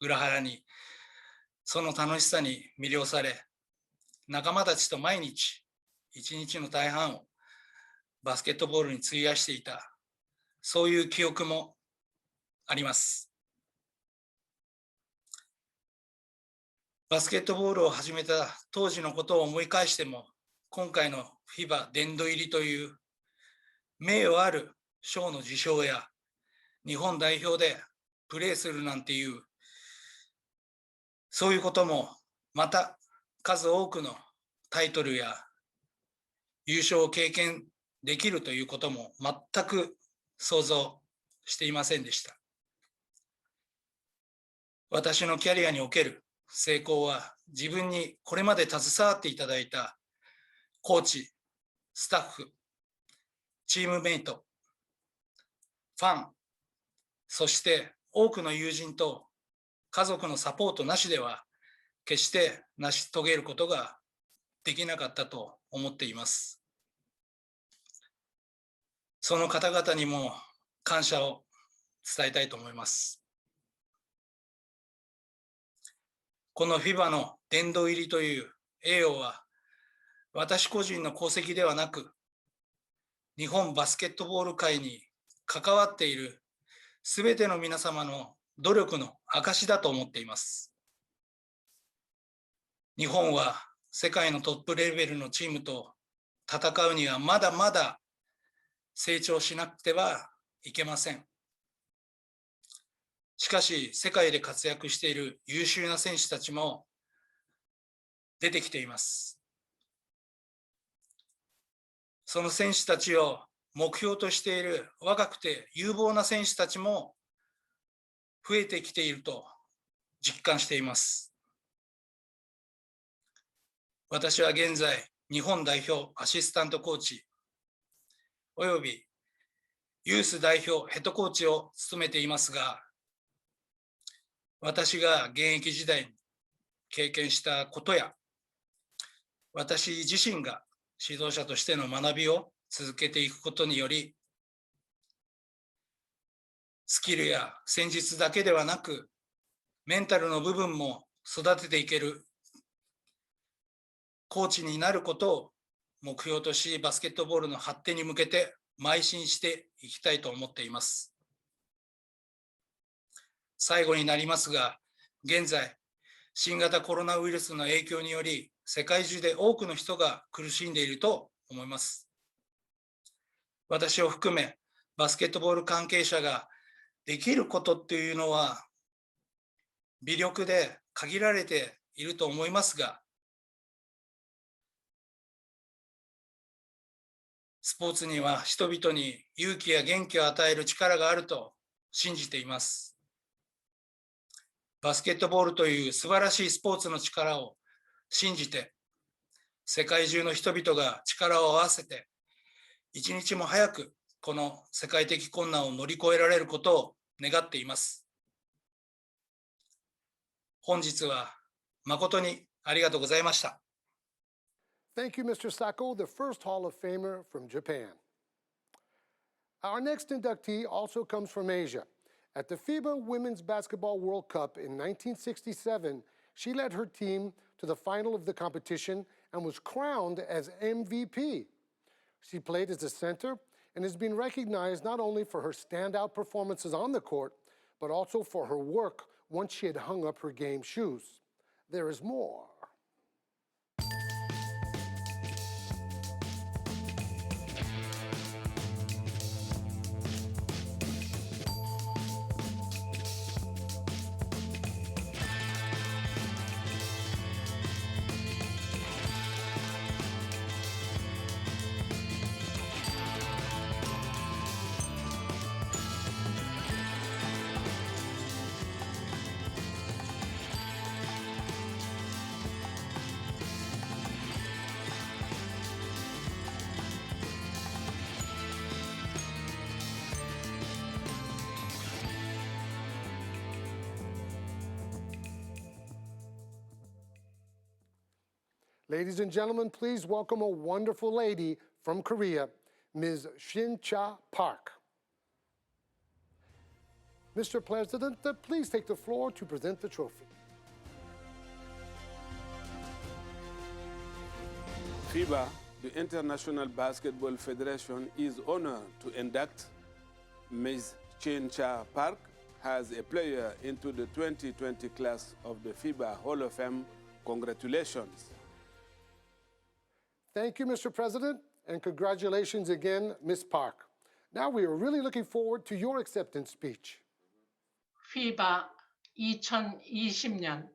[SPEAKER 10] 裏腹に、その楽しさに魅了され、仲間たちと毎日一日の大半をバスケットボールに費やしていた、そういう記憶もあります。バスケットボールを始めた当時のことを思い返しても、今回の FIBA 殿堂入りという名誉ある賞の受賞や日本代表でプレーするなんていう、そういうことも、また数多くのタイトルや優勝を経験できるということも全く想像していませんでした。私のキャリアにおける成功は、自分にこれまで携わっていただいたコーチ、スタッフ、チームメイト、ファン、そして多くの友人と家族のサポートなしでは決して成し遂げることができなかったと思っています。その方々にも感謝を伝えたいと思います。この FIBA の殿堂入りという栄誉は、私個人の功績ではなく、日本バスケットボール界に関わっているすべての皆様の努力の証だと思っています。日本は世界のトップレベルのチームと戦うにはまだまだ成長しなくてはいけません。しかし世界で活躍している優秀な選手たちも出てきています。その選手たちを目標としている若くて有望な選手たちも増えてきていると実感しています。私は現在、日本代表アシスタントコーチおよびユース代表ヘッドコーチを務めていますが、私が現役時代に経験したことや、私自身が指導者としての学びを続けていくことにより、スキルや戦術だけではなく、メンタルの部分も育てていけるコーチになることを目標とし、バスケットボールの発展に向けて邁進していきたいと思っています。最後になりますが、現在、新型コロナウイルスの影響により、世界中で多くの人が苦しんでいると思います。私を含め、バスケットボール関係者ができることっていうのは、微力で限られていると思いますが、スポーツには人々に勇気や元気を与える力があると信じています。バスケットボールという素晴らしいスポーツの力を信じて、世界中の人々が力を合わせて、一日も早くこの世界的困難を乗り越えられることを願っています。本日は誠にありがとうございました。
[SPEAKER 2] Thank you, Mr. Sako, the first Hall of Famer from Japan. Our next inductee also comes from Asia. At the FIBA Women's Basketball World Cup in 1967, she led her team to the final of the competition and was crowned as MVP. She played as a center and has been recognized not only for her standout performances on the court, but also for her work once she had hung up her game shoes. There is more. Ladies and gentlemen, please welcome a wonderful lady from Korea, Ms. SHIN-JA Park. Mr. President, please take the floor to present the trophy.
[SPEAKER 4] FIBA, the International Basketball Federation, is honored to induct Ms. SHIN-JA Park as a player into the 2020 class of the FIBA Hall of Fame. Congratulations.
[SPEAKER 2] Thank you, Mr. President, and congratulations again, Ms. Park. Now we are really looking forward to your acceptance speech.
[SPEAKER 11] FIBA 2020년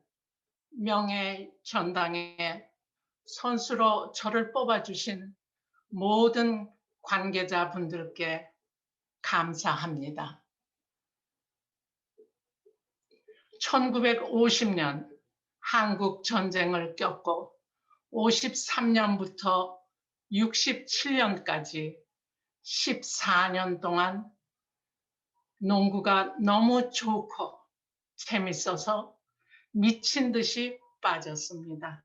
[SPEAKER 11] 명예 전당에 선수로 저를 뽑아주신 모든 관계자분들께 감사합니다. 1950년 한국 전쟁을 겪고 53년부터 67년까지 14년 동안 농구가 너무 좋고 재밌어서 미친 듯이 빠졌습니다.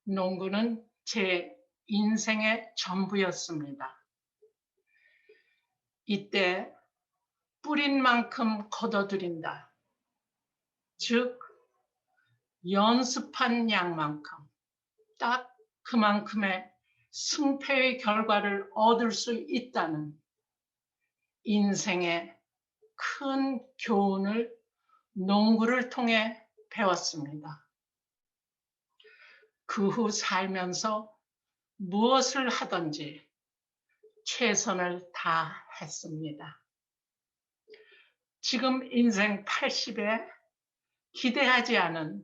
[SPEAKER 11] 농구는 제 인생의 전부였습니다. 이때 뿌린 만큼 거둬들인다. 즉, 연습한 양만큼 딱 그만큼의 승패의 결과를 얻을 수 있다는 인생의 큰 교훈을 농구를 통해 배웠습니다. 그 후 살면서 무엇을 하든지 최선을 다했습니다. 지금 인생 80에 기대하지 않은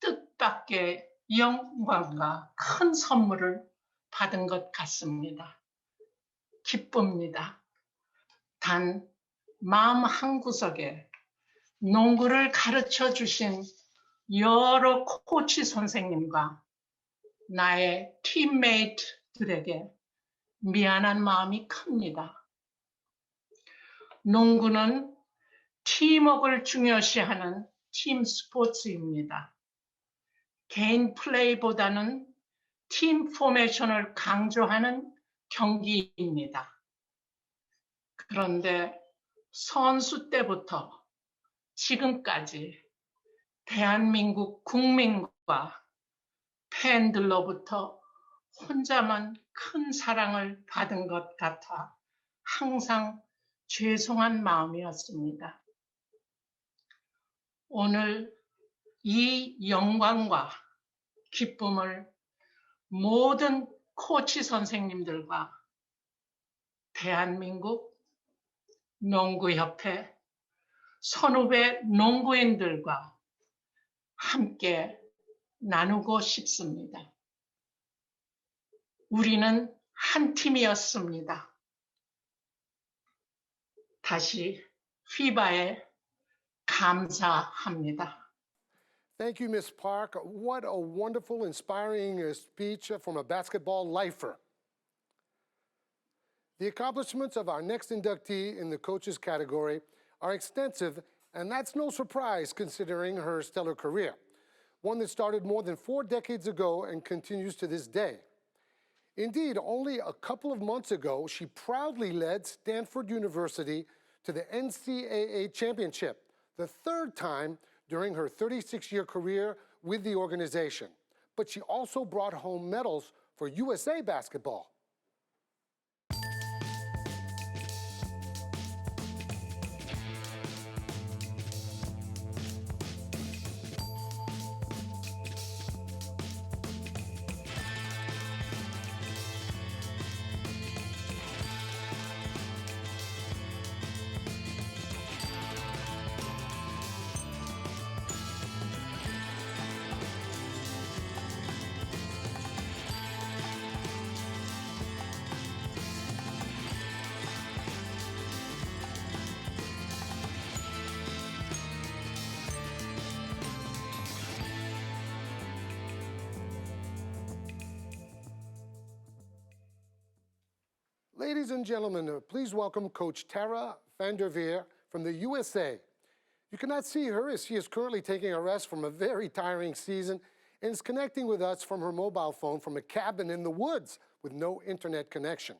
[SPEAKER 11] 뜻밖의 영광과 큰 선물을 받은 것 같습니다. 기쁩니다. 단 마음 한구석에 농구를 가르쳐 주신 여러 코치 선생님과 나의 팀메이트들에게 미안한 마음이 큽니다. 농구는 팀워크를 중요시하는 팀 스포츠입니다. 개인 플레이보다는 팀 포메이션을 강조하는 경기입니다. 그런데 선수 때부터 지금까지 대한민국 국민과 팬들로부터 혼자만 큰 사랑을 받은 것 같아 항상 죄송한 마음이었습니다. 오늘 이 영광과 기쁨을 모든 코치 선생님들과 대한민국 농구협회 선후배 농구인들과 함께 나누고 싶습니다. 우리는 한 팀이었습니다. 다시 FIBA에 감사합니다.
[SPEAKER 2] Thank you, Ms. Park. What a wonderful, inspiring speech from a basketball lifer. The accomplishments of our next inductee in the coaches category are extensive, and that's no surprise considering her stellar career, one that started more than 4 decades ago and continues to this day. Indeed, only a couple of months ago, she proudly led Stanford University to the NCAA championship, the 3rd time during her 36-year career with the organization. But she also brought home medals for USA basketball. Ladies and gentlemen, please welcome Coach Tara VANDERVEER from the USA. You cannot see her as she is currently taking a rest from a very tiring season and is connecting with us from her mobile phone from a cabin in the woods with no internet connection.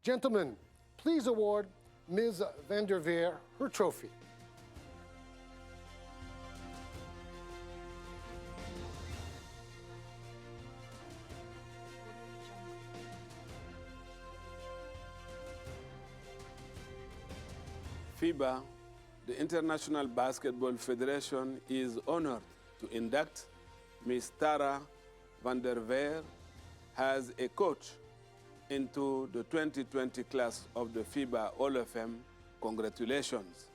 [SPEAKER 2] Gentlemen, please award Ms. VANDERVEER her trophy.
[SPEAKER 4] FIBA, the International Basketball Federation, is honored to induct Ms. Tara VANDERVEER as a coach into the 2020 class of the FIBA Hall of Fame. Congratulations.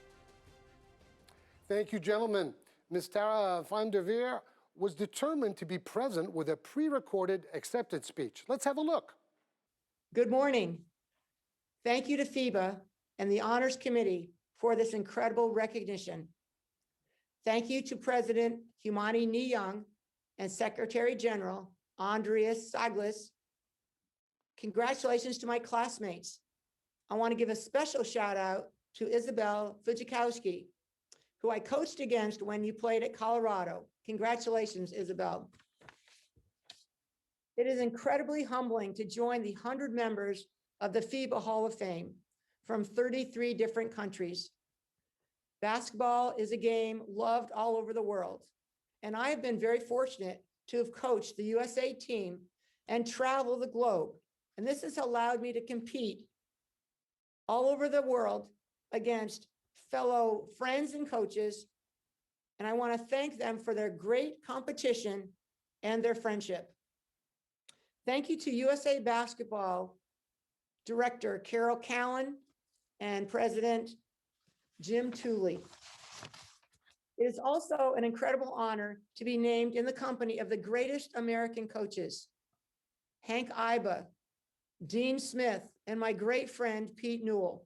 [SPEAKER 2] Thank you, gentlemen. Ms. Tara VANDERVEER was determined to be present with a pre-recorded acceptance speech. Let's have a look.
[SPEAKER 12] Good morning. Thank you to FIBA and the Honors Committee for this incredible recognition. Thank you to President Humani Ni-Young and Secretary General Andreas Saglis. Congratulations to my classmates. I want to give a special shout out to ISABELLE FIJALKOWSKI, who I coached against when you played at Colorado. Congratulations, Isabel. It is incredibly humbling to join the 100 members of the FIBA Hall of Fame from 33 different countries. Basketball is a game loved all over the world, and I have been very fortunate to have coached the USA team and travel the globe. And this has allowed me to compete all over the world against fellow friends and coaches. And I want to thank them for their great competition and their friendship. Thank you to USA Basketball Director Carol Cowan and President Jim Tooley. It is also an incredible honor to be named in the company of the greatest American coaches, Hank Iba, Dean Smith, and my great friend, Pete Newell,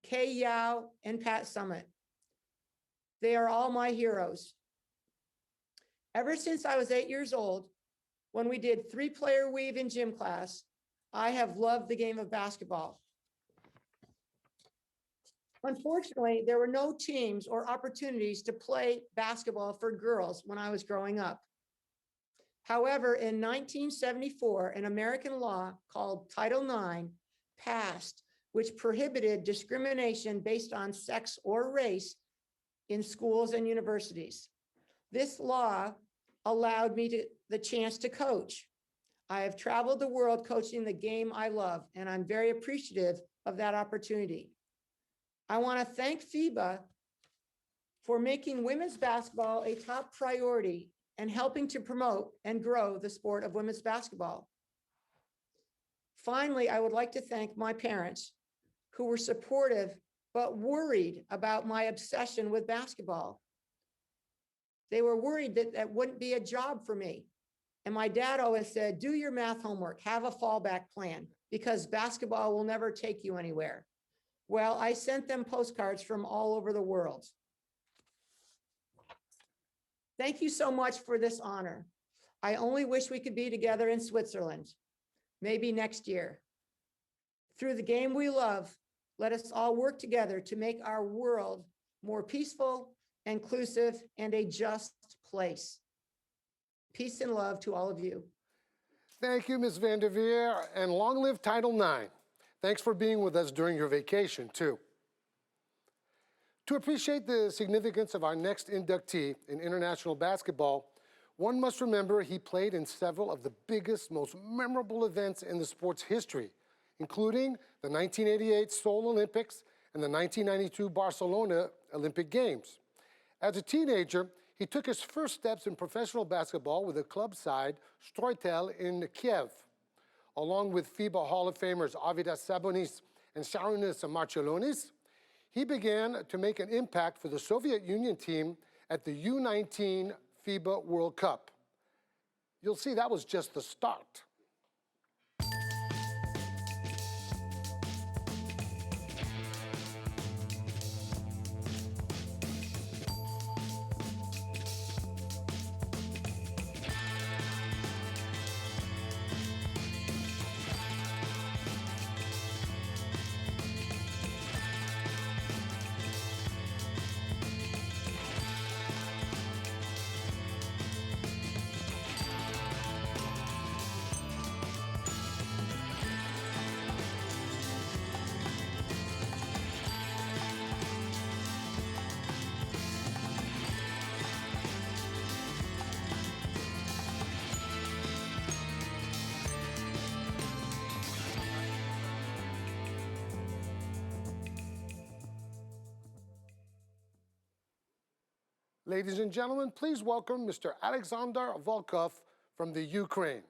[SPEAKER 12] Kay Yao, and Pat Summit. They are all my heroes. Ever since I was 8 years old, when we did 3-player weave in gym class, I have loved the game of basketball. Unfortunately, there were no teams or opportunities to play basketball for girls when I was growing up. However, in 1974, an American law called Title IX passed, which prohibited discrimination based on sex or race in schools and universities. This law allowed me the chance to coach. I have traveled the world coaching the game I love, and I'm very appreciative of that opportunity. I want to thank FIBA for making women's basketball a top priority and helping to promote and grow the sport of women's basketball. Finally, I would like to thank my parents who were supportive but worried about my obsession with basketball. They were worried that that wouldn't be a job for me. And my dad always said, do your math homework, have a fallback plan, because basketball will never take you anywhere. Well, I sent them postcards from all over the world. Thank you so much for this honor. I only wish we could be together in Switzerland, maybe next year. Through the game we love, let us all work together to make our world more peaceful, inclusive, and a just place. Peace and love to all of you.
[SPEAKER 2] Thank you, Ms. VANDERVEER, and long live Title IX. Thanks for being with us during your vacation, too. To appreciate the significance of our next inductee in international basketball, one must remember he played in several of the biggest, most memorable events in the sport's history, including the 1988 Seoul Olympics and the 1992 Barcelona Olympic Games. As a teenager, he took his first steps in professional basketball with the club side Stroitel in Kiev. Along with FIBA Hall of Famers Arvydas Sabonis and Šarūnas Marčiulionis, he began to make an impact for the Soviet Union team at the U19 FIBA World Cup. You'll see that was just the start. Ladies and gentlemen, please welcome Mr. Alexander Volkov from the Ukraine.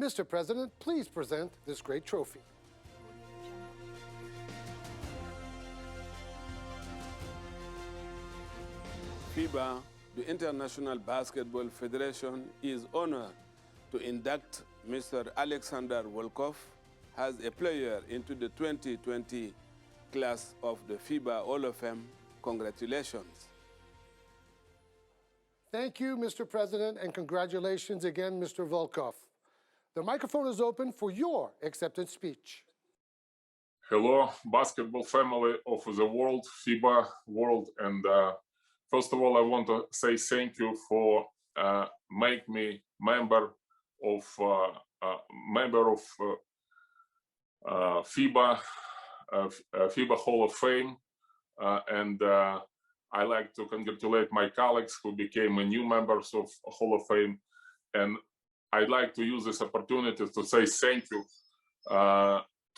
[SPEAKER 2] Mr. President, please present this great trophy.
[SPEAKER 4] FIBA, the International Basketball Federation, is honored to induct Mr. Alexander Volkov as a player into the 2020 class of the FIBA Hall of Fame. Congratulations.
[SPEAKER 2] Thank you, Mr. President, and congratulations again, Mr. Volkov. The microphone is open for your acceptance speech.
[SPEAKER 13] Hello, basketball family of the world, FIBA world, and first of all, I want to say thank you for making me member of FIBA Hall of Fame. And I like to congratulate my colleagues who became new members of Hall of Fame. And I'd like to use this opportunity to say thank you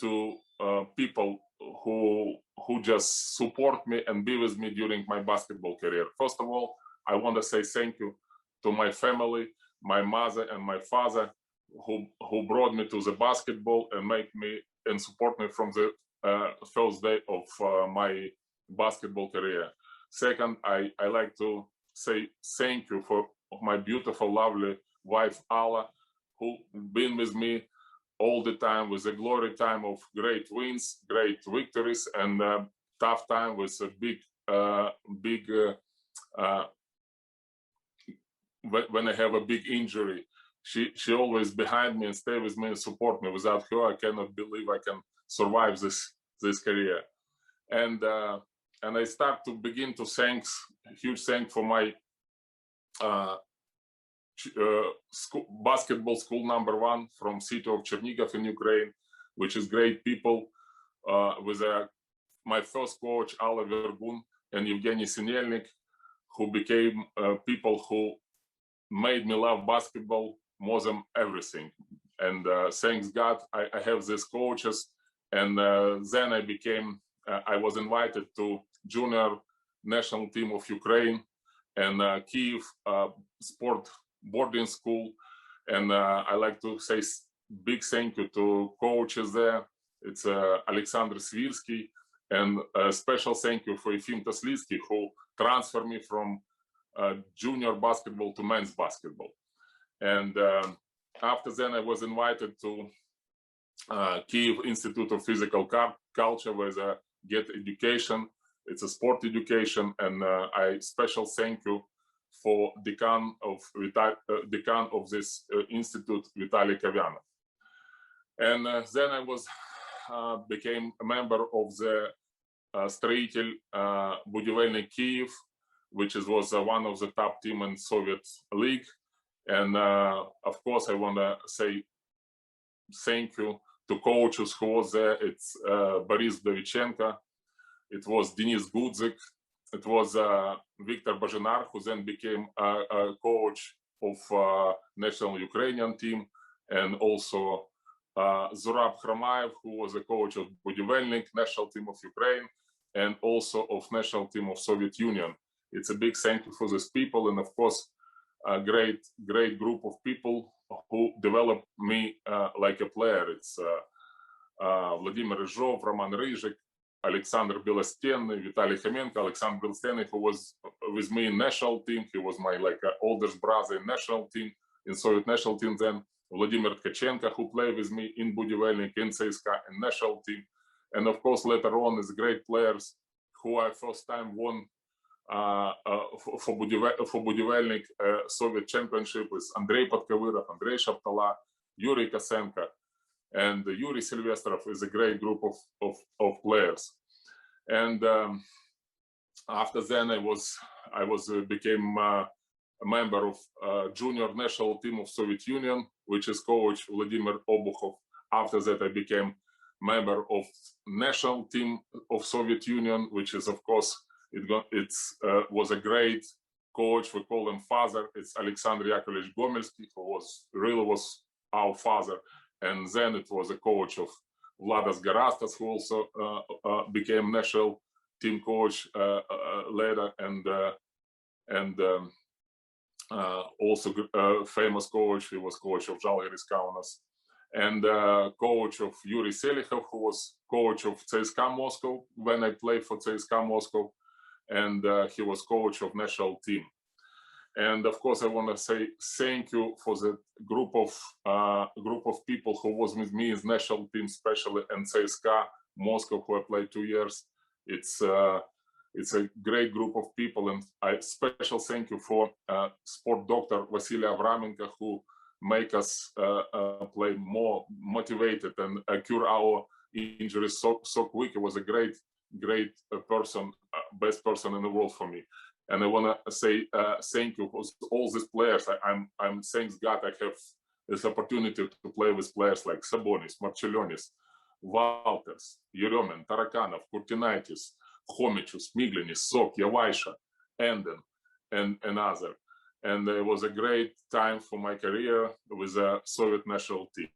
[SPEAKER 13] to people who just support me and be with me during my basketball career. First of all, I want to say thank you to my family, my mother and my father, who brought me to the basketball and make me and support me from the first day of my basketball career. Second, I like to say thank you for my beautiful, lovely wife, Alla, who been with me all the time with a glory time of great wins, great victories, and tough time with a when I have a big injury. She always behind me and stay with me and support me. Without her, I cannot believe I can survive this career. And I start to begin to huge thanks for my basketball school #1 from city of Chernihiv in Ukraine, which is great people with my first coach, Alla Vergun and Evgeny Sinelnik, who became people who made me love basketball more than everything. And thanks God, I have these coaches. And then I was invited to junior national team of Ukraine and Kyiv sport boarding school. And I like to say big thank you to coaches there. It's Alexander Svirsky, and a special thank you for Efim Taslitsky, who transferred me from junior basketball to men's basketball. And after then, I was invited to Kyiv Institute of Physical Culture, where I get education. It's a sport education, and I special thank you for decan of this institute, Vitaly Kavyanov. And then I became a member of the Stроитель Будівельник Kyiv, which was one of the top team in Soviet League. And of course, I want to say thank you to coaches who was there. It's Boris Vdovichenko, it was Denis Gudzik, it was Viktor Bajinar, who then became a coach of national Ukrainian team, and also Zurab Khromayev, who was a coach of Budivельник, national team of Ukraine, and also of national team of Soviet Union. It's a big thank you for these people, and of course, a great group of people who developed me like a player. It's Vladimir Ryzhov, Roman Ryzhik, Alexander Belostenny, Vitaly Khomenko. Alexander Belostenny, who was with me in national team, he was my oldest brother in national team, in Soviet national team then. Vladimir Tkachenko, who played with me in Budivельник, in CSKA, in national team. And of course, later on, is great players who I first time won for Budivельник Soviet championship with Andrei Podkovyrov, Andrei Shaptala, Yuri Kosenko, and Yuri Silvestrov is a great group of players. And after then, I became a member of junior national team of Soviet Union, which is coach Vladimir Obukhov. After that, I became member of national team of Soviet Union, which is, of course, was a great coach. We call him father. It's Alexander Yakovlevich Gomelsky, who really was our father. And then it was a coach of Vladas Garastas, who also became national team coach later, and also famous coach. He was coach of Žalgiris Kaunas, and coach of Yuri Selikhov, who was coach of CSKA Moscow when I played for CSKA Moscow, and he was coach of national team. And of course, I want to say thank you for the group of people who was with me in national team, especially in CSKA Moscow, who I played 2 years. It's a great group of people, and I special thank you for sport doctor Vasily Avramenko, who make us play more motivated and cure our injuries so quick. He was a great person, best person in the world for me. And I want to say thank you for all these players. I'm thanks God I have this opportunity to play with players like Sabonis, Marcellonis, Walters, Yeremin, Tarakanov, Kurtinaitis, Khomichus, Miglinis, Sok, Yavaisha, Enden, and other. And it was a great time for my career with the Soviet national team.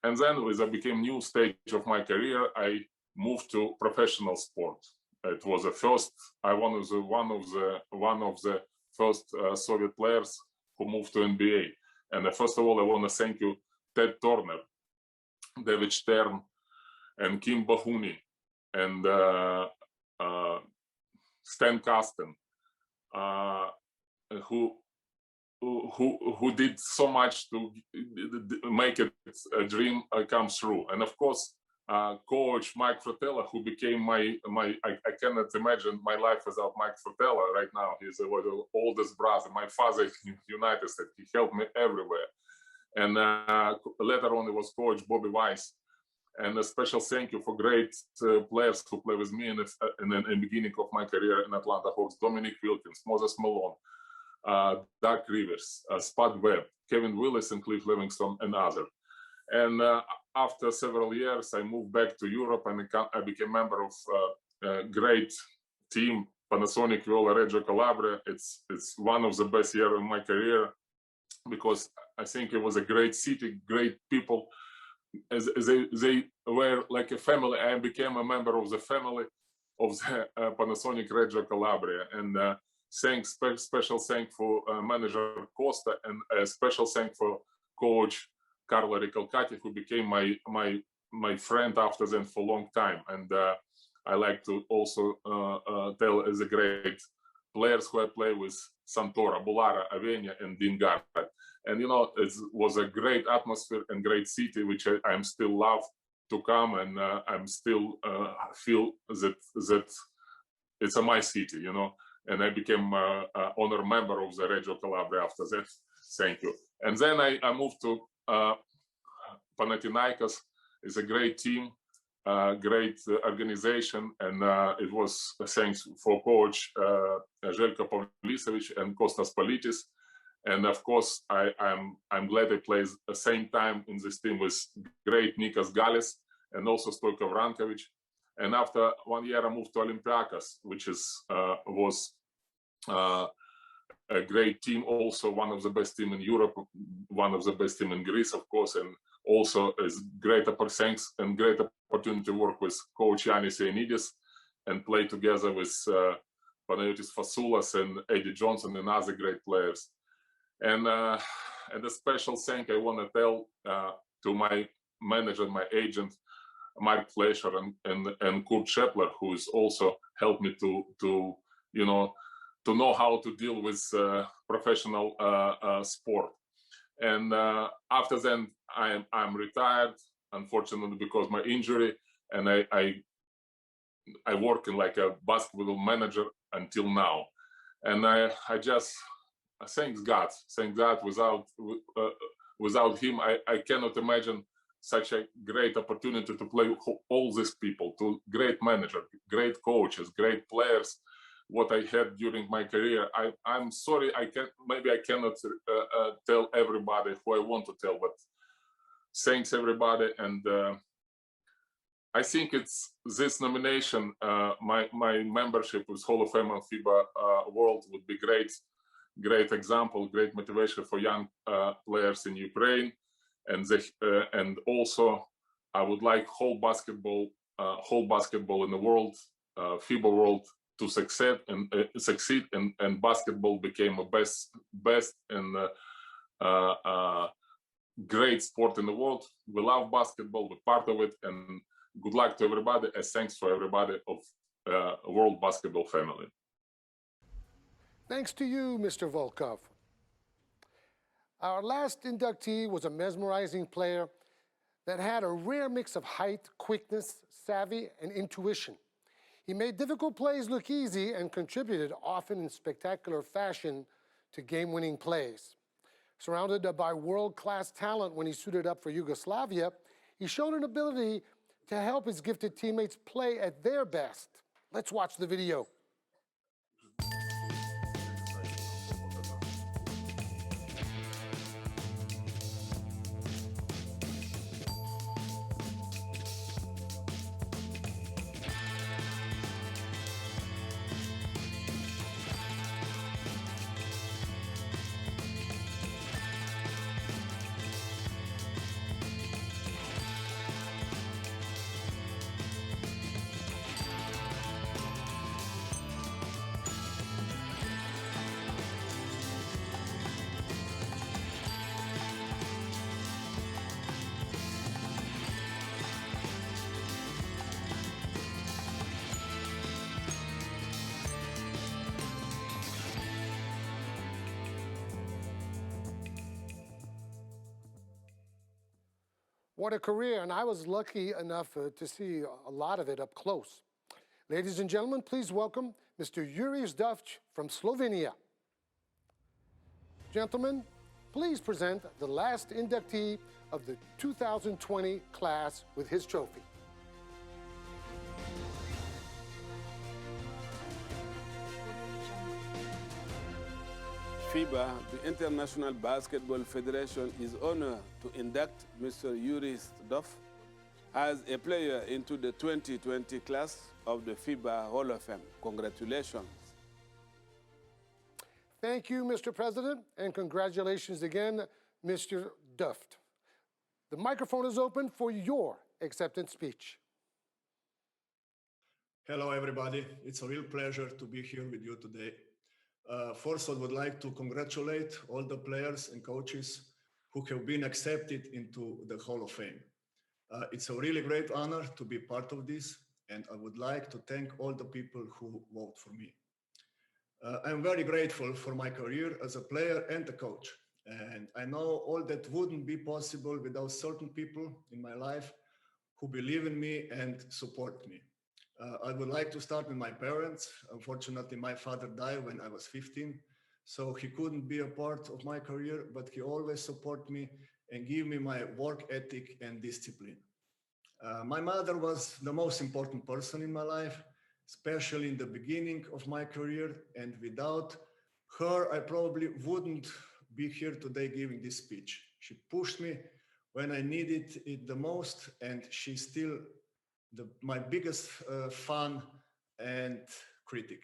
[SPEAKER 13] And then, as I became new stage of my career, I moved to professional sport. It was the first. I was one of the first Soviet players who moved to NBA. And first of all, I want to thank you, Ted Turner, David Stern, and Kim Bahuni, and Stan Kasten, who did so much to make it a dream come true. And of course, coach Mike Fratello, who became I cannot imagine my life without Mike Fratello right now. He's the oldest brother. My father in the United States, he helped me everywhere. And later on, it was coach Bobby Weiss. And a special thank you for great players who play with me in the beginning of my career in Atlanta Hawks: Dominic Wilkins, Moses Malone, Doug Rivers, Spud Webb, Kevin Willis, and Cliff Livingston, and others. And after several years, I moved back to Europe, and I became member of a great team, Panasonic Viola Reggio Calabria. It's one of the best years in my career. because I think it was a great city, great people. As they were like a family. I became a member of the family of the Panasonic Reggio Calabria, and special thanks for manager Costa, and a special thanks for coach Carlo Recalcati, who became my friend after then for a long time. And I like to also tell as a great players who I play with: Santora, Bulara, Avenia, and Dean Garrett. And you know, it was a great atmosphere and great city, which I'm still love to come, and I'm still feel that it's my city, you know. And I became an honor member of the Reggio Calabria after that. Thank you. And then I moved to Panathinaikos. It's a great team, great organization, and it was thanks for coach Željko Pavlicevic and Kostas Politis. And of course, I'm glad I played the same time in this team with great Nikas Galis and also Stojko Vrankovic. And after 1 year, I moved to Olympiacos, which was a great team, also one of the best team in Europe, one of the best team in Greece, of course, and also is great thanks and great opportunity to work with coach Yannis Ioannidis and play together with Panayotis Fasoulas and Eddie Johnson and other great players. And a special thank I want to tell to my manager, my agent, Mark Fleischer and Kurt Schepler, who's also helped me to know how to deal with professional sport. And after then, I'm retired, unfortunately, because my injury, and I work in like a basketball manager until now. And I just thank God. Without him, I cannot imagine such a great opportunity to play all these people, to great managers, great coaches, great players, what I had during my career. I'm sorry, maybe I cannot tell everybody who I want to tell, but thanks everybody. And I think it's this nomination, my membership with Hall of Fame and FIBA World would be great example, great motivation for young players in Ukraine. And also I would like whole basketball in the world, FIBA world, to succeed and basketball became a best and great sport in the world. We love basketball, we're part of it, and good luck to everybody, and thanks for everybody of World Basketball family.
[SPEAKER 2] Thanks to you, Mr. Volkov. Our last inductee was a mesmerizing player that had a rare mix of height, quickness, savvy, and intuition. He made difficult plays look easy and contributed often in spectacular fashion to game-winning plays. Surrounded by world-class talent when he suited up for Yugoslavia, he showed an ability to help his gifted teammates play at their best. Let's watch the video. What a career, and I was lucky enough to see a lot of it up close. Ladies and gentlemen, please welcome Mr. Jure Zdovc from Slovenia. Gentlemen, please present the last inductee of the 2020 class with his trophy.
[SPEAKER 4] FIBA, the International Basketball Federation, is honored to induct Mr. Jure Zdovc as a player into the 2020 class of the FIBA Hall of Fame. Congratulations.
[SPEAKER 2] Thank you, Mr. President, and congratulations again, Mr. Duft. The microphone is open for your acceptance speech.
[SPEAKER 14] Hello, everybody. It's a real pleasure to be here with you today. First, I would like to congratulate all the players and coaches who have been accepted into the Hall of Fame. It's a really great honor to be part of this, and I would like to thank all the people who vote for me. I'm very grateful for my career as a player and a coach, and I know all that wouldn't be possible without certain people in my life who believe in me and support me. I would like to start with my parents. Unfortunately, my father died when I was 15, so he couldn't be a part of my career, but he always supported me and gave me my work ethic and discipline. My mother was the most important person in my life, especially in the beginning of my career, and without her, I probably wouldn't be here today giving this speech. She pushed me when I needed it the most, and she's still my biggest fan and critic.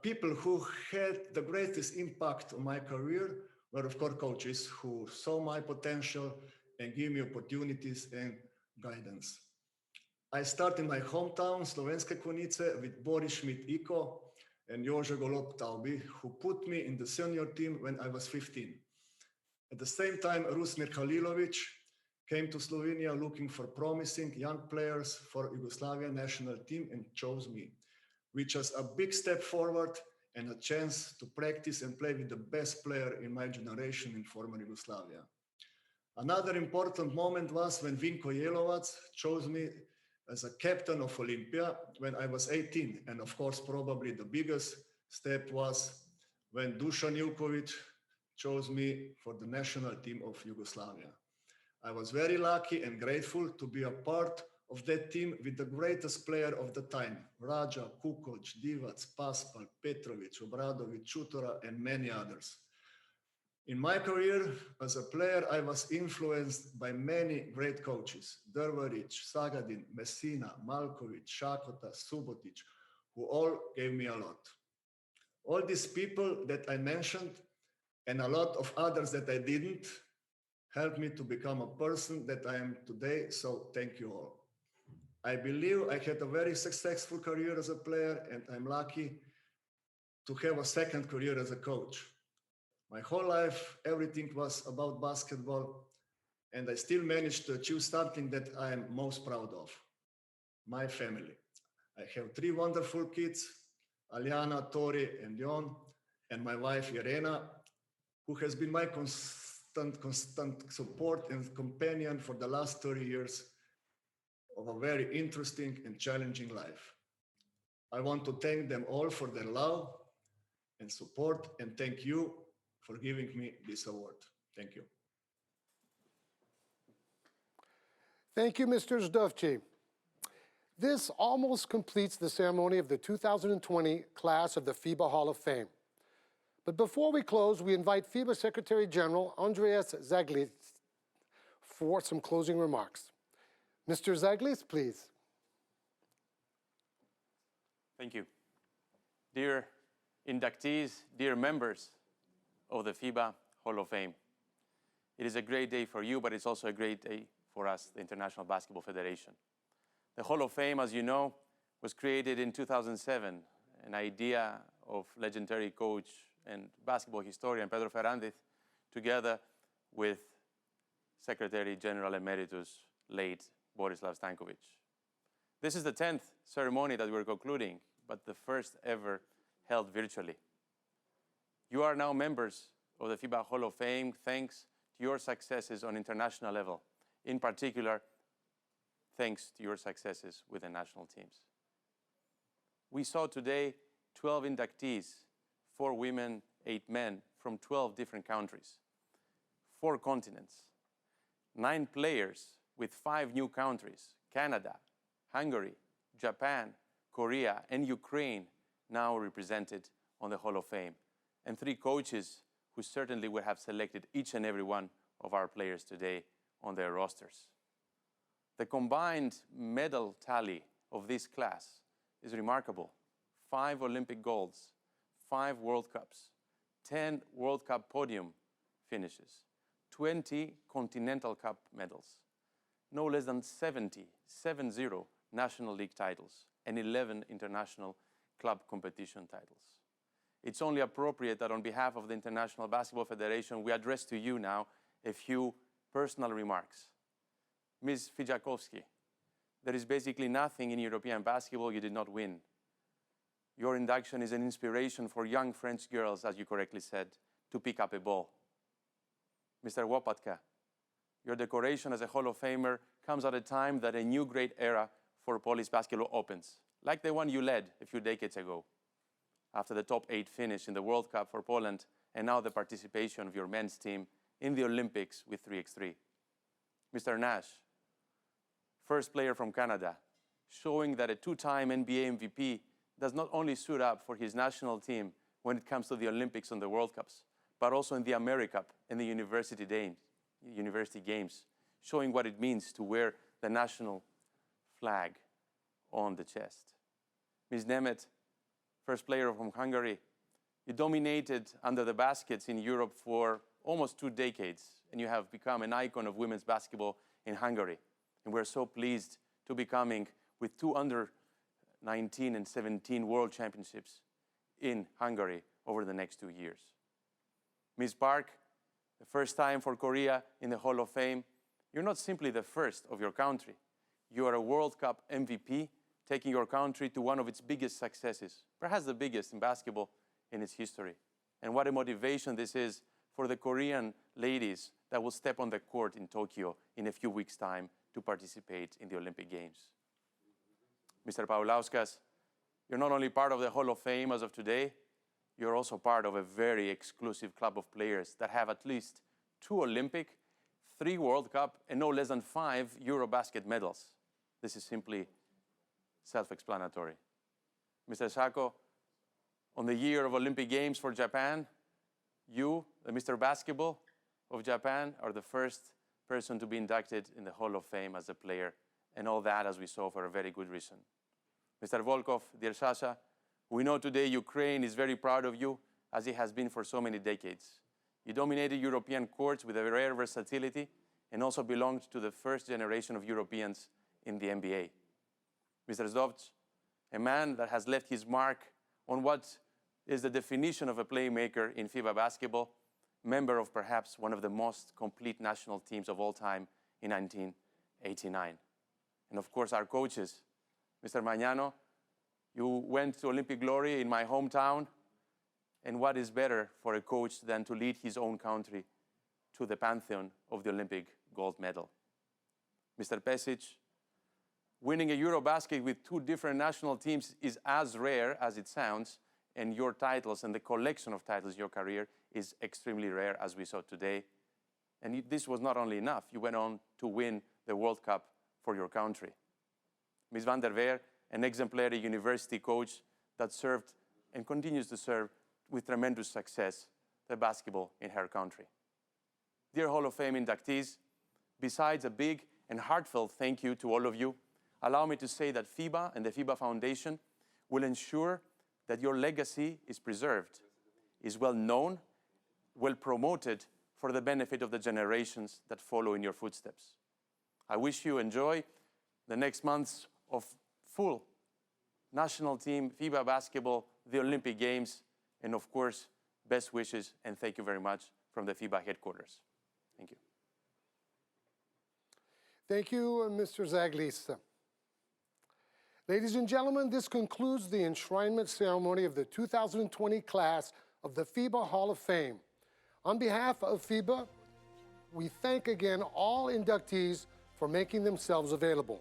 [SPEAKER 14] People who had the greatest impact on my career were, of course, coaches who saw my potential and gave me opportunities and guidance. I started in my hometown, Slovenske Konjice, with Boris Schmidt-Iko and Jože Golob-Taubi, who put me in the senior team when I was 15. At the same time, Rusmir Halilovic came to Slovenia looking for promising young players for Yugoslavian national team and chose me, which was a big step forward and a chance to practice and play with the best player in my generation in former Yugoslavia. Another important moment was when Vinko Jelovac chose me as a captain of Olympia when I was 18. And of course, probably the biggest step was when Dusan Ivkovic chose me for the national team of Yugoslavia. I was very lucky and grateful to be a part of that team with the greatest player of the time, Raja, Kukoc, Divac, Paspal, Petrovic, Obradovic, Chutora, and many others. In my career as a player, I was influenced by many great coaches, Drvaric, Sagadin, Messina, Malkovic, Šakota, Subotic, who all gave me a lot. All these people that I mentioned and a lot of others that I didn't helped me to become a person that I am today, so thank you all. I believe I had a very successful career as a player, and I'm lucky to have a second career as a coach. My whole life, everything was about basketball, and I still managed to achieve something that I am most proud of, my family. I have 3 wonderful kids, Aliana, Tori, and Jon, and my wife, Irena, who has been my constant support and companion for the last 30 years of a very interesting and challenging life. I want to thank them all for their love and support, and thank you for giving me this award. Thank you.
[SPEAKER 2] Thank you, Mr. Zdovci. This almost completes the ceremony of the 2020 class of the FIBA Hall of Fame. But before we close, we invite FIBA Secretary General Andreas Zaglis for some closing remarks. Mr. Zaglis, please.
[SPEAKER 15] Thank you. Dear inductees, dear members of the FIBA Hall of Fame, it is a great day for you, but it's also a great day for us, the International Basketball Federation. The Hall of Fame, as you know, was created in 2007, an idea of legendary coach and basketball historian Pedro Ferrandis, together with Secretary General Emeritus, late Borislav Stankovic. This is the 10th ceremony that we're concluding, but the first ever held virtually. You are now members of the FIBA Hall of Fame thanks to your successes on international level, in particular, thanks to your successes with the national teams. We saw today 12 inductees, 4 women, 8 men from 12 different countries, 4 continents, 9 players with 5 new countries, Canada, Hungary, Japan, Korea, and Ukraine, now represented on the Hall of Fame, and 3 coaches who certainly would have selected each and every one of our players today on their rosters. The combined medal tally of this class is remarkable. 5 Olympic golds, 5 World Cups, 10 World Cup podium finishes, 20 Continental Cup medals, no less than 70 National League titles, and 11 international club competition titles. It's only appropriate that on behalf of the International Basketball Federation, we address to you now a few personal remarks. Ms. FIJALKOWSKI, there is basically nothing in European basketball you did not win. Your induction is an inspiration for young French girls, as you correctly said, to pick up a ball. Mr. Łopatka, your decoration as a Hall of Famer comes at a time that a new great era for Polish basketball opens, like the one you led a few decades ago, after the top 8 finish in the World Cup for Poland, and now the participation of your men's team in the Olympics with 3x3. Mr. Nash, first player from Canada, showing that a 2-time NBA MVP does not only suit up for his national team when it comes to the Olympics and the World Cups, but also in the AmeriCup and the University Games, showing what it means to wear the national flag on the chest. Ms. NÉMETH, first player from Hungary, you dominated under the baskets in Europe for almost 2 decades, and you have become an icon of women's basketball in Hungary. And we're so pleased to be coming with 2 under-19 and 17 world championships in Hungary over the next 2 years. Ms. Park, the first time for Korea in the Hall of Fame, you're not simply the first of your country. You are a World Cup MVP, taking your country to one of its biggest successes, perhaps the biggest in basketball in its history. And what a motivation this is for the Korean ladies that will step on the court in Tokyo in a few weeks' time to participate in the Olympic Games. Mr. PAULAUSKAS, you're not only part of the Hall of Fame as of today, you're also part of a very exclusive club of players that have at least 2 Olympic, 3 World Cup, and no less than 5 Eurobasket medals. This is simply self-explanatory. Mr. SAKO, on the year of Olympic Games for Japan, you, the Mr. Basketball of Japan, are the first person to be inducted in the Hall of Fame as a player, and all that, as we saw, for a very good reason. Mr. Volkov, dear Sasha, we know today Ukraine is very proud of you, as it has been for so many decades. You dominated European courts with a rare versatility and also belonged to the first generation of Europeans in the NBA. Mr. Zdovc, a man that has left his mark on what is the definition of a playmaker in FIBA basketball, member of perhaps one of the most complete national teams of all time in 1989. And of course, our coaches. Mr. MAGNANO, you went to Olympic glory in my hometown, and what is better for a coach than to lead his own country to the pantheon of the Olympic gold medal. Mr. PEŠIČ, winning a Eurobasket with 2 different national teams is as rare as it sounds, and your titles and the collection of titles in your career is extremely rare, as we saw today. And this was not only enough. You went on to win the World Cup for your country. Ms. VANDERVEER, an exemplary university coach that served and continues to serve with tremendous success the basketball in her country. Dear Hall of Fame inductees, besides a big and heartfelt thank you to all of you, allow me to say that FIBA and the FIBA Foundation will ensure that your legacy is preserved, is well known, well promoted for the benefit of the generations that follow in your footsteps. I wish you enjoy the next months of full national team, FIBA basketball, the Olympic Games, and of course, best wishes and thank you very much from the FIBA headquarters. Thank you.
[SPEAKER 2] Thank you, Mr. Zaglis. Ladies and gentlemen, this concludes the enshrinement ceremony of the 2020 class of the FIBA Hall of Fame. On behalf of FIBA, we thank again all inductees for making themselves available.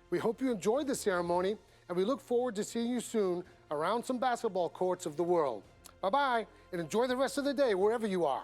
[SPEAKER 2] We hope you enjoyed the ceremony, and we look forward to seeing you soon around some basketball courts of the world. Bye-bye, and enjoy the rest of the day wherever you are.